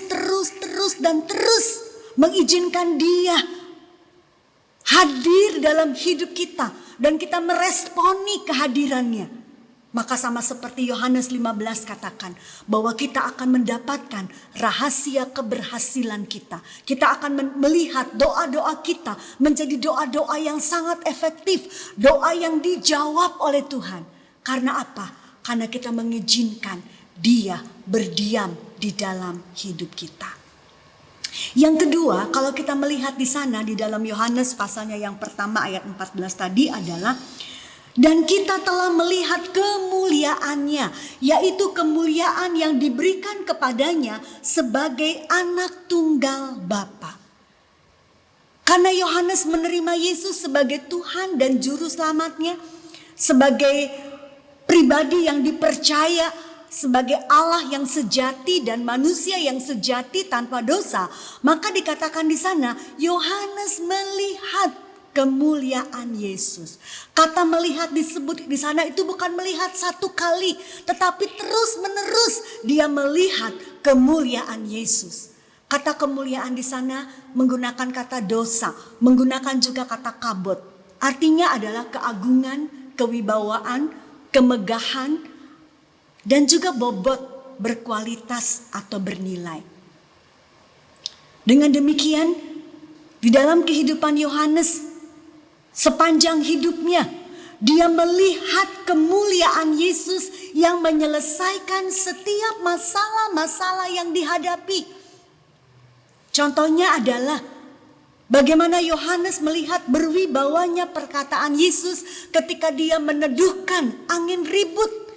mengizinkan Dia hadir dalam hidup kita dan kita meresponi kehadirannya, maka sama seperti Yohanes 15 katakan bahwa kita akan mendapatkan rahasia keberhasilan kita. Kita akan melihat doa-doa kita menjadi doa-doa yang sangat efektif, doa yang dijawab oleh Tuhan. Karena apa? Karena kita mengizinkan Dia berdiam di dalam hidup kita. Yang kedua, kalau kita melihat di sana di dalam Yohanes pasalnya yang pertama ayat 14 tadi adalah Dan kita telah melihat kemuliaannya, yaitu kemuliaan yang diberikan kepadanya sebagai anak tunggal Bapa. Karena Yohanes menerima Yesus sebagai Tuhan dan Juru Selamatnya, sebagai pribadi yang dipercaya, sebagai Allah yang sejati dan manusia yang sejati tanpa dosa, maka dikatakan di sana Yohanes melihat kemuliaan Yesus. Kata melihat disebut di sana itu bukan melihat satu kali, tetapi terus-menerus dia melihat kemuliaan Yesus. Kata kemuliaan di sana menggunakan kata dosa, menggunakan juga kata kabot. Artinya adalah keagungan, kewibawaan, kemegahan, dan juga bobot, berkualitas atau bernilai. Dengan demikian, di dalam kehidupan Yohanes sepanjang hidupnya, dia melihat kemuliaan Yesus yang menyelesaikan setiap masalah-masalah yang dihadapi. Contohnya adalah bagaimana Yohanes melihat berwibawanya perkataan Yesus ketika dia meneduhkan angin ribut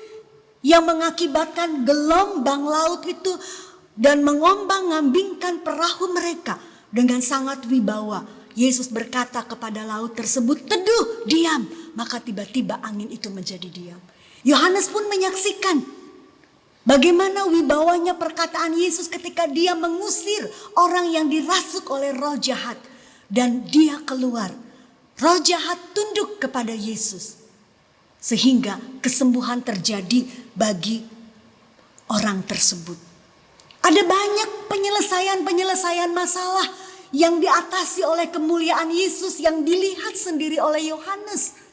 yang mengakibatkan gelombang laut itu dan mengombang-ambingkan perahu mereka dengan sangat wibawa. Yesus berkata kepada laut tersebut, "Teduh, diam." Maka tiba-tiba angin itu menjadi diam. Yohanes pun menyaksikan bagaimana wibawanya perkataan Yesus ketika dia mengusir orang yang dirasuk oleh roh jahat. Dan dia keluar. Roh jahat tunduk kepada Yesus. Sehingga kesembuhan terjadi bagi orang tersebut. Ada banyak penyelesaian masalah yang diatasi oleh kemuliaan Yesus yang dilihat sendiri oleh Yohanes.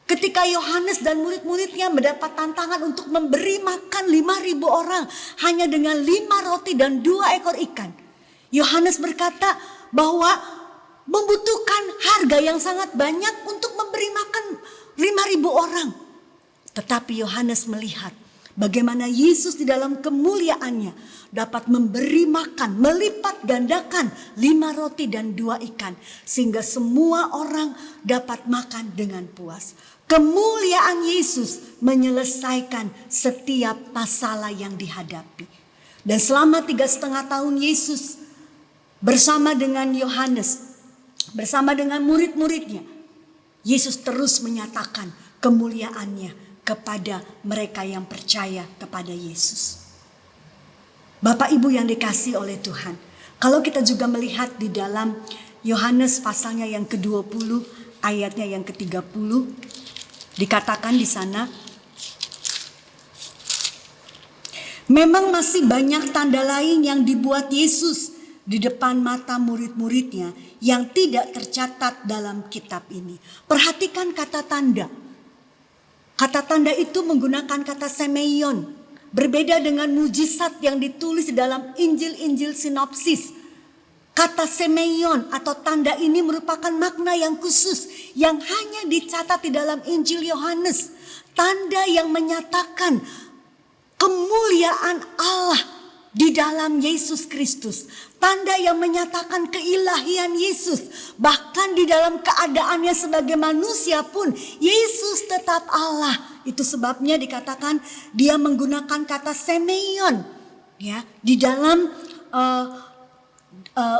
Ketika Yohanes dan murid-muridnya mendapat tantangan untuk memberi makan 5.000 orang hanya dengan 5 roti dan 2 ekor ikan. Yohanes berkata bahwa membutuhkan harga yang sangat banyak untuk memberi makan 5.000 orang. Tetapi Yohanes melihat bagaimana Yesus di dalam kemuliaannya dapat memberi makan, melipat gandakan 5 roti dan 2 ikan. Sehingga semua orang dapat makan dengan puas. Kemuliaan Yesus menyelesaikan setiap masalah yang dihadapi. Dan selama 3,5 tahun Yesus bersama dengan Yohanes, bersama dengan murid-muridnya, Yesus terus menyatakan kemuliaannya kepada mereka yang percaya kepada Yesus. Bapak Ibu yang dikasihi oleh Tuhan, kalau kita juga melihat di dalam Yohanes pasalnya yang ke-20 ayatnya yang ke-30, dikatakan di sana, memang masih banyak tanda lain yang dibuat Yesus di depan mata murid-muridnya yang tidak tercatat dalam kitab ini. Perhatikan kata tanda. Kata tanda itu menggunakan kata semeion. Berbeda dengan mujizat yang ditulis di dalam Injil-Injil sinopsis. Kata semeion atau tanda ini merupakan makna yang khusus yang hanya dicatat di dalam Injil Yohanes. Tanda yang menyatakan kemuliaan Allah di dalam Yesus Kristus. Tanda yang menyatakan keilahian Yesus. Bahkan di dalam keadaannya sebagai manusia pun Yesus tetap Allah. Itu sebabnya dikatakan dia menggunakan kata semeion ya di dalam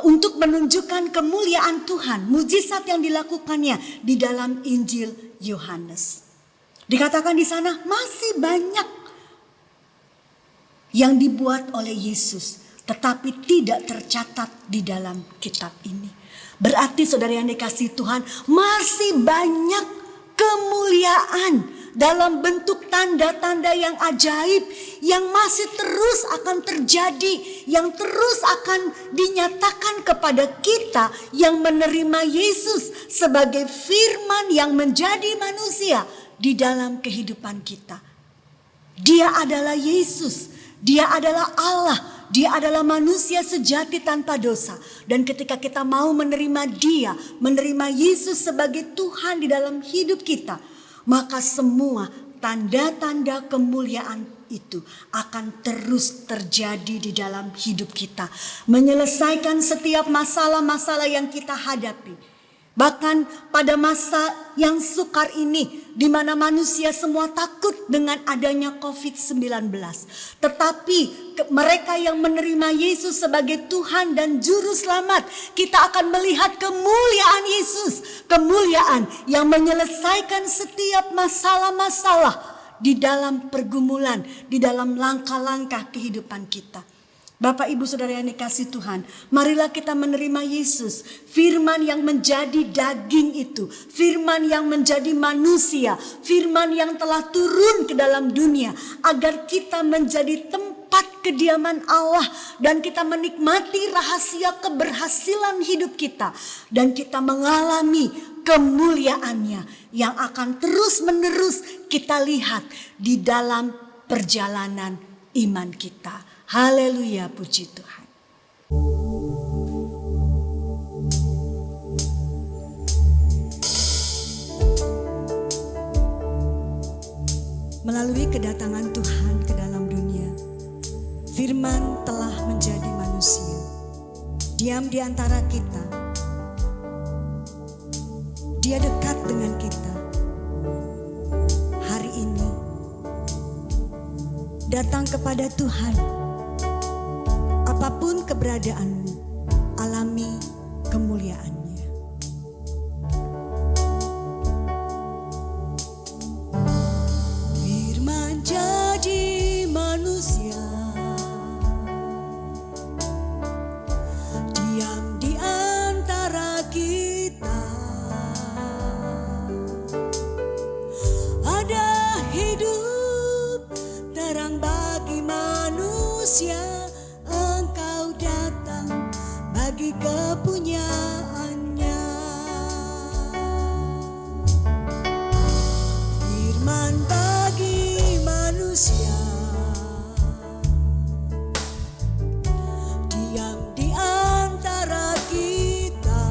untuk menunjukkan kemuliaan Tuhan, mujizat yang dilakukannya di dalam Injil Yohanes. Dikatakan di sana masih banyak yang dibuat oleh Yesus tetapi tidak tercatat di dalam kitab ini. Berarti saudara yang dikasihi Tuhan, masih banyak kemuliaan dalam bentuk tanda-tanda yang ajaib yang masih terus akan terjadi, yang terus akan dinyatakan kepada kita yang menerima Yesus sebagai firman yang menjadi manusia di dalam kehidupan kita. Dia adalah Yesus, dia adalah Allah, dia adalah manusia sejati tanpa dosa. Dan ketika kita mau menerima dia, menerima Yesus sebagai Tuhan di dalam hidup kita, maka semua tanda-tanda kemuliaan itu akan terus terjadi di dalam hidup kita. Menyelesaikan setiap masalah-masalah yang kita hadapi. Bahkan pada masa yang sukar ini, di mana manusia semua takut dengan adanya COVID-19. Tetapi mereka yang menerima Yesus sebagai Tuhan dan Juru Selamat, kita akan melihat kemuliaan Yesus. Kemuliaan yang menyelesaikan setiap masalah-masalah di dalam pergumulan, di dalam langkah-langkah kehidupan kita. Bapak, Ibu, Saudara yang dikasihi Tuhan, marilah kita menerima Yesus, firman yang menjadi daging itu, firman yang menjadi manusia, firman yang telah turun ke dalam dunia, agar kita menjadi tempat kediaman Allah dan kita menikmati rahasia keberhasilan hidup kita, dan kita mengalami kemuliaannya yang akan terus-menerus kita lihat di dalam perjalanan iman kita. Haleluya, puji Tuhan. Melalui kedatangan Tuhan ke dalam dunia, firman telah menjadi manusia, diam di antara kita. Dia dekat dengan kita. Hari ini datang kepada Tuhan. Apapun keberadaanmu, alami kemuliaannya. Firman jadi manusia, diam di antara kita. Ada hidup terang bagi manusia. Bagi kepunyaannya, firman bagi manusia, diam di antara kita.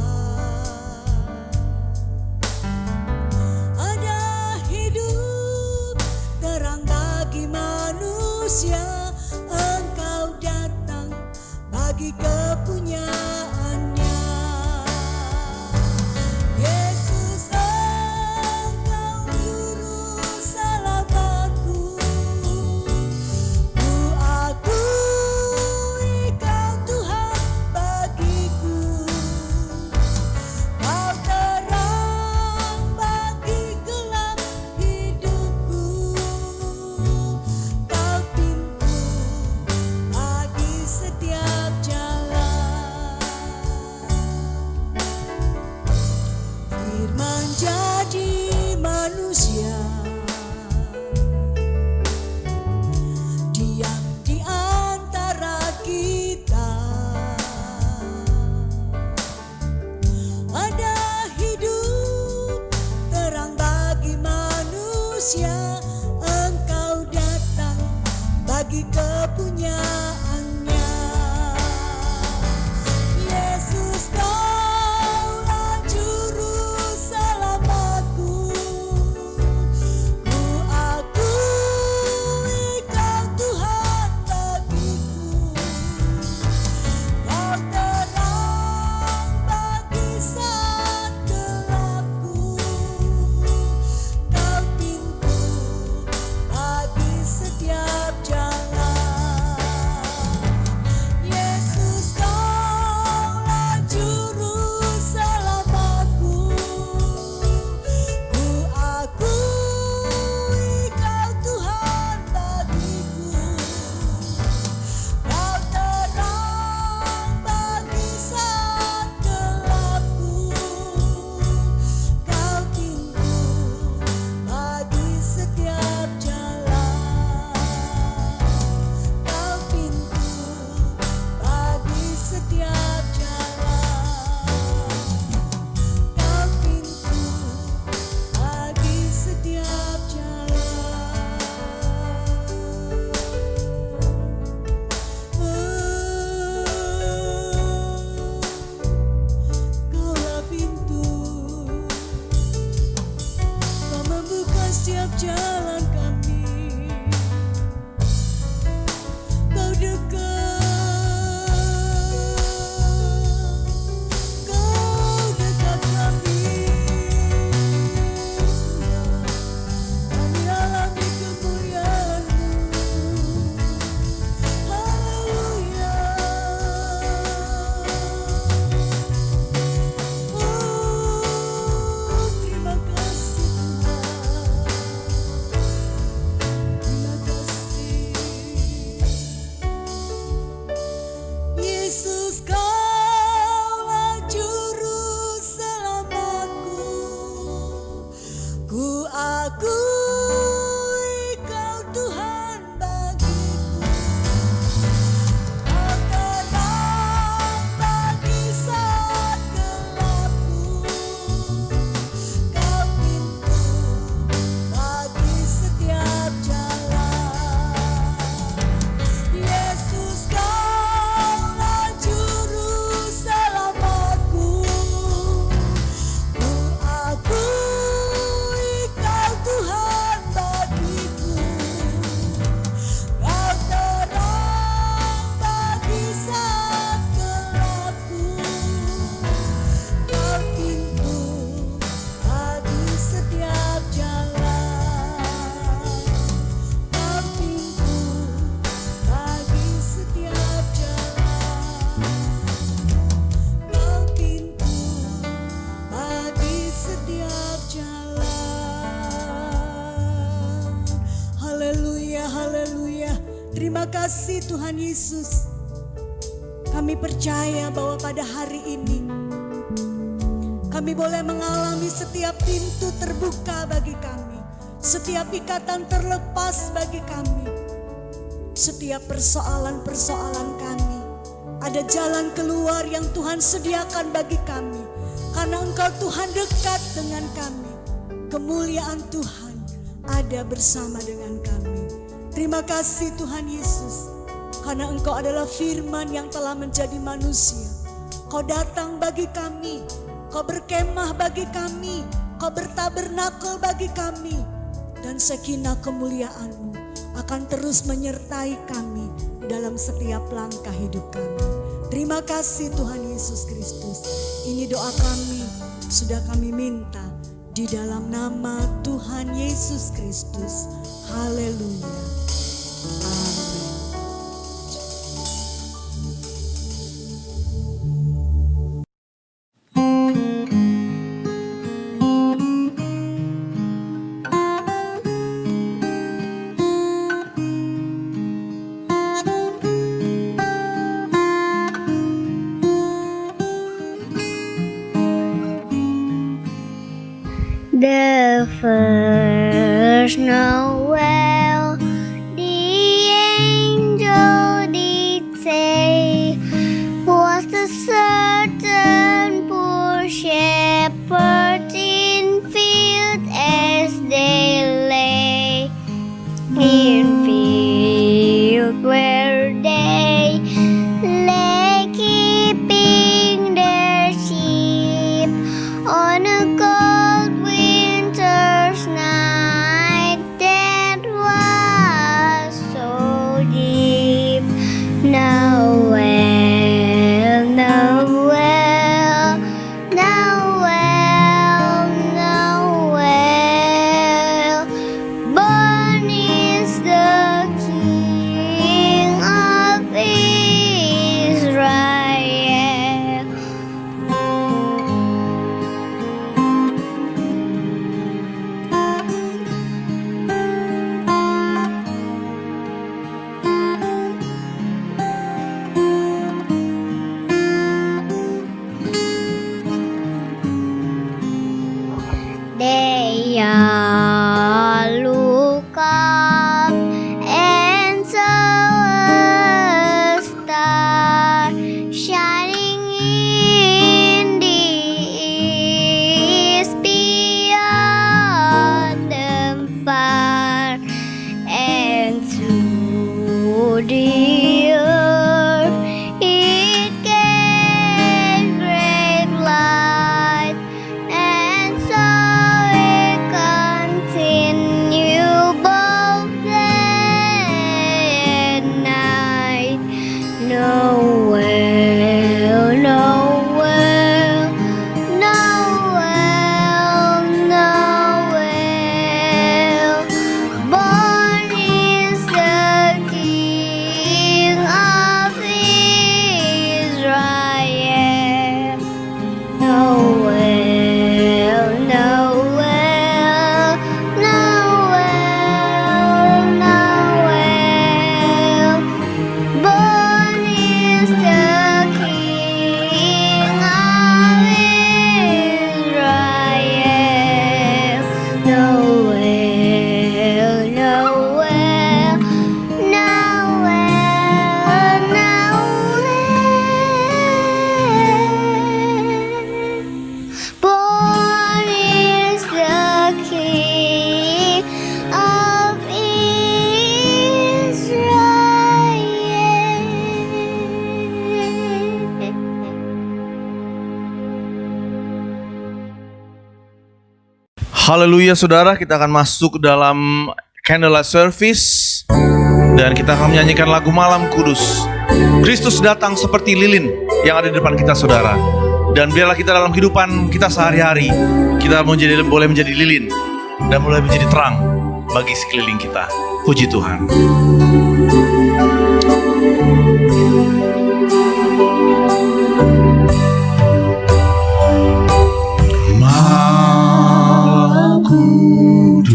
Ada hidup terang bagi manusia, Engkau datang bagi kepunyaannya. Yesus, Engkau juru selamatku. Ku akui Kau Tuhan bagiku. Kau terang bagi gelap hidupku. Kau pintu bagi setiap jalan. Firman jadi manusia, diam di antara kita. Ada hidup terang bagi manusia, Engkau datang bagi kepunyaannya. Yesus, Kaulah juru selamatku. Ku akui Kau Tuhan bagiku. Kau terang bagi saat gelapku. Kau pintu bagi setiap jalan. Yesus, Kaulah juru selamatku. Ku akui Kau Tuhan bagiku. Kau terang bagi saat gelapku. Kau pintu bagi setiap jalan. Kau pintu bagi setiap jalan. Kau pintu bagi setiap Kaulah pintu, Kau membuka setiap jalan kami. Kau dekat kami. akui Kau Tuhan bagiku. Kau terang bagi saat gelapku. Kau pintu bagi setiap jalan. Yesus, Kaulah juru selamatku. Ku akui Kau Tuhan bagiku. Kau terang bagi saat gelapku. Kau pintu bagi setiap jalan. Kau pintu bagi setiap jalan. Kau pintu bagi setiap jalan. Haleluya, haleluya. Terima kasih Tuhan Yesus. Kami percaya bahwa pada hari ini kami boleh mengalami setiap pintu terbuka bagi kami. Setiap ikatan terlepas bagi kami. Setiap persoalan-persoalan kami. Ada jalan keluar yang Tuhan sediakan bagi kami. Karena Engkau Tuhan dekat dengan kami. Kemuliaan Tuhan ada bersama dengan kami. Terima kasih Tuhan Yesus. Karena Engkau adalah firman yang telah menjadi manusia. Kau datang bagi kami. Kau berkemah bagi kami. Kau bertabernakel bagi kami. Dan sakinah kemuliaan-Mu akan terus menyertai kami di dalam setiap langkah hidup kami. Terima kasih Tuhan Yesus Kristus. Ini doa kami, sudah kami minta di dalam nama Tuhan Yesus Kristus. Haleluya. Amin. The first Noel, the angel did say, was a certain poor shepherd in field as they lay, in field where they lay keeping their sheep on a cold winter's night. There Haleluya saudara, kita akan masuk dalam candlelight service dan kita akan menyanyikan lagu Malam Kudus. Kristus datang seperti lilin yang ada di depan kita saudara. Dan biarlah kita dalam kehidupan kita sehari-hari, kita boleh menjadi lilin dan boleh menjadi terang bagi sekeliling kita. Puji Tuhan. Malam Kudus,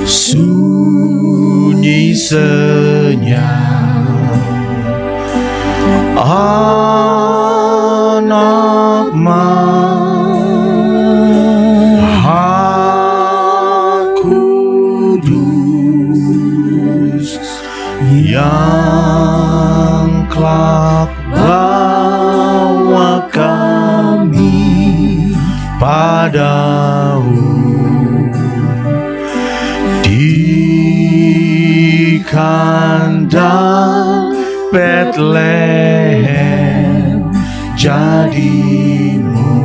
sunyi senyap, anak Maha Kudus yang kelak bawa kami padamu di kandang Bethlehem jadimu,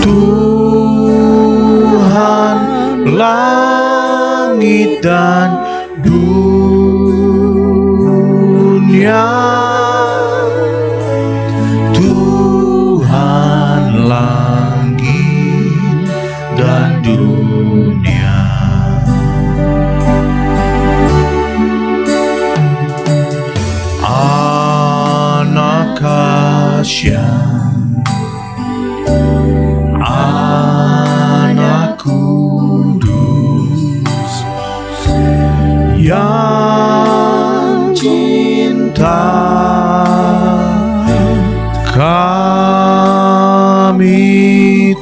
Tuhan langit dan dunia, Tuhan langit dan dunia. Anak Kasyam, anak Kudus yang cinta, kami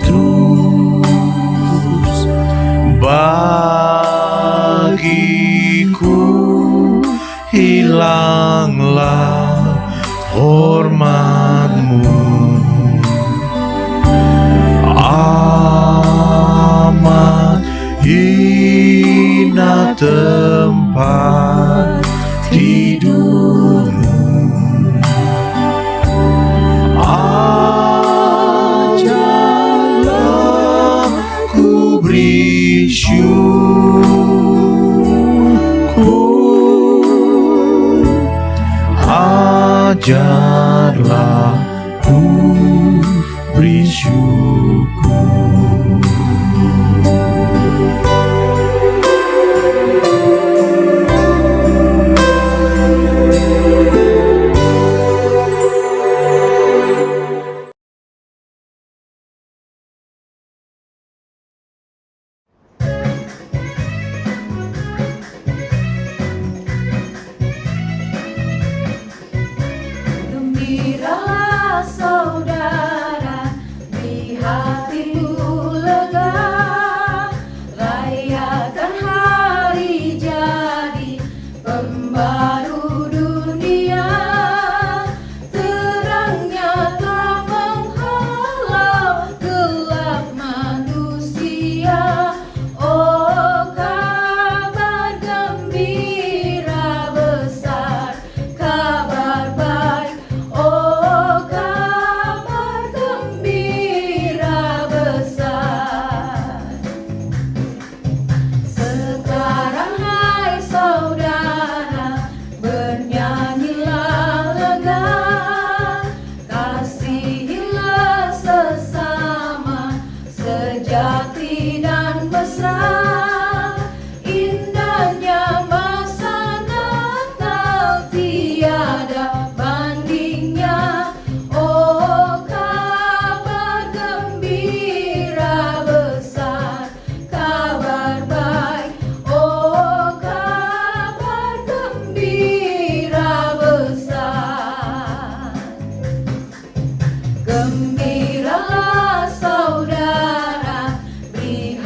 terus bagiku hilanglah hormatmu, amat hina tempat tidurmu, ajarlah ku beri syukur, ajarlah ku beri syukur. Gembiralah saudara, di hatimu lega, rayakan hari jadi pembaru dunia. Terangnya telah menghalau gelap manusia. Oh, kabar gembira besar, kabar baik. Oh, kabar gembira besar. Sekarang hai saudara, bernyanyilah lega, kasihilah sesama, sejati dan mesra. Indahnya masa Natal tiada bandingnya. Oh, kabar gembira besar, kabar baik. Oh, kabar gembira besar. Gembiralah saudara, beri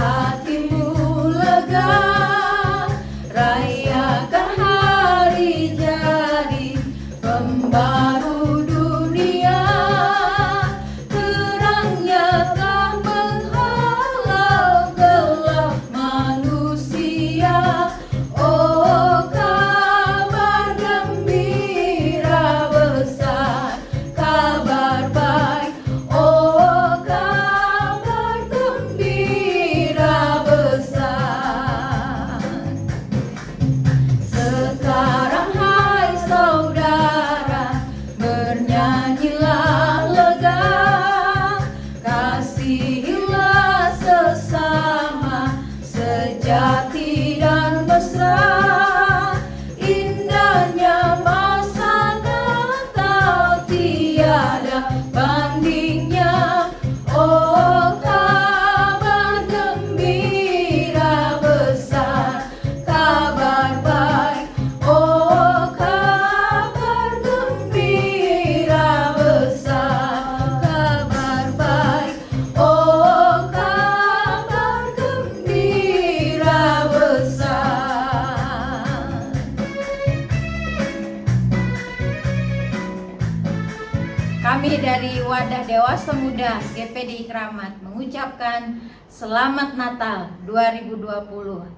Swasta Muda GPDI Kramat mengucapkan Selamat Natal 2020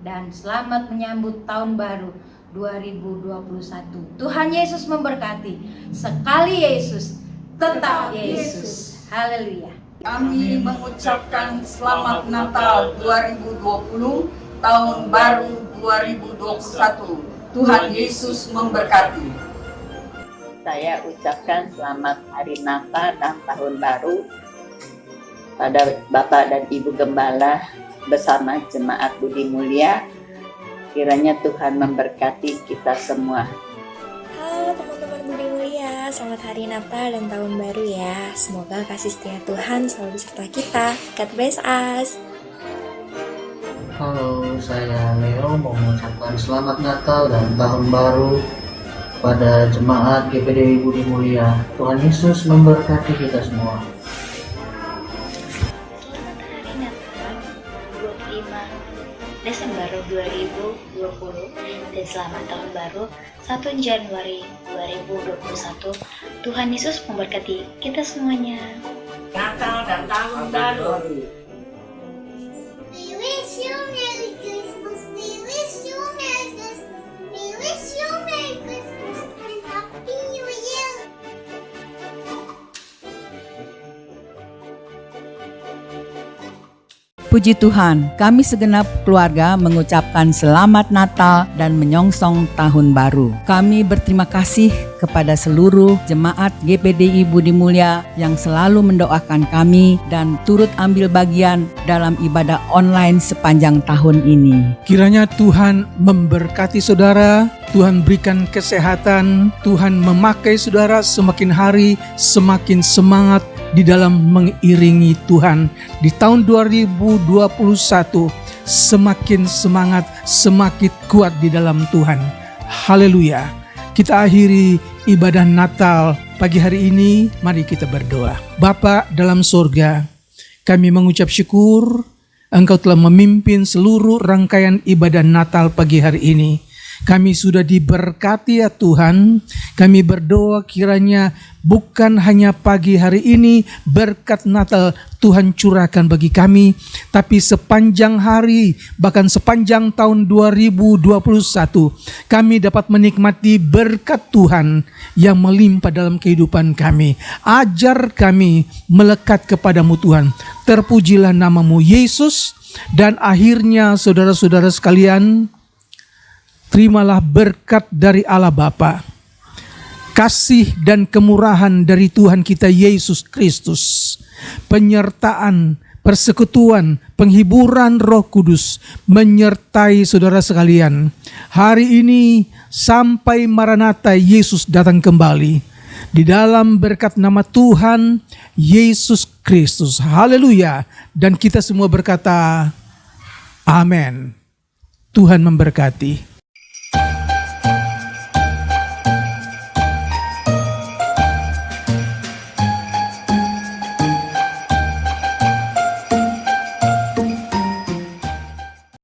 dan selamat menyambut Tahun Baru 2021. Tuhan Yesus memberkati. Sekali Yesus, tetap Yesus. Haleluya. Kami mengucapkan Selamat Natal 2020, Tahun Baru 2021. Tuhan Yesus memberkati. Saya ucapkan selamat Hari Natal dan Tahun Baru pada Bapak dan Ibu Gembala bersama Jemaat Budi Mulia. Kiranya Tuhan memberkati kita semua. Halo teman-teman Budi Mulia, selamat Hari Natal dan Tahun Baru ya. Semoga kasih setia Tuhan selalu beserta kita. God bless us. Halo, saya Leo mau mengucapkan Selamat Natal dan Tahun Baru pada Jemaat GPDI Budi Mulia. Tuhan Yesus memberkati kita semua. Selamat Hari Natal 25 Desember 2020 dan selamat Tahun Baru 1 Januari 2021. Tuhan Yesus memberkati kita semuanya. Natal dan Tahun Baru. We wish you Merry Christmas. We wish you Merry Christmas. We wish you Merry Christmas and Happy New Year. Puji Tuhan, kami segenap keluarga mengucapkan Selamat Natal dan menyongsong Tahun Baru. Kami berterima kasih kepada seluruh jemaat GPDI Budi Mulia yang selalu mendoakan kami dan turut ambil bagian dalam ibadah online sepanjang tahun ini. Kiranya Tuhan memberkati saudara, Tuhan berikan kesehatan, Tuhan memakai saudara semakin hari semakin semangat di dalam mengiringi Tuhan. Di tahun 2021 semakin semangat, semakin kuat di dalam Tuhan. Haleluya. Kita akhiri ibadah Natal pagi hari ini, mari kita berdoa. Bapa dalam surga, kami mengucap syukur Engkau telah memimpin seluruh rangkaian ibadah Natal pagi hari ini. Kami sudah diberkati ya Tuhan. Kami berdoa kiranya bukan hanya pagi hari ini berkat Natal Tuhan curahkan bagi kami, tapi sepanjang hari, bahkan sepanjang tahun 2021 kami dapat menikmati berkat Tuhan yang melimpah dalam kehidupan kami. Ajar kami melekat kepadamu Tuhan. Terpujilah namamu Yesus. Dan akhirnya saudara-saudara sekalian, terimalah berkat dari Allah Bapa, kasih dan kemurahan dari Tuhan kita Yesus Kristus, penyertaan, persekutuan, penghiburan Roh Kudus menyertai saudara sekalian. Hari ini sampai Maranatha Yesus datang kembali. Di dalam berkat nama Tuhan Yesus Kristus. Haleluya. Dan kita semua berkata, amin. Tuhan memberkati.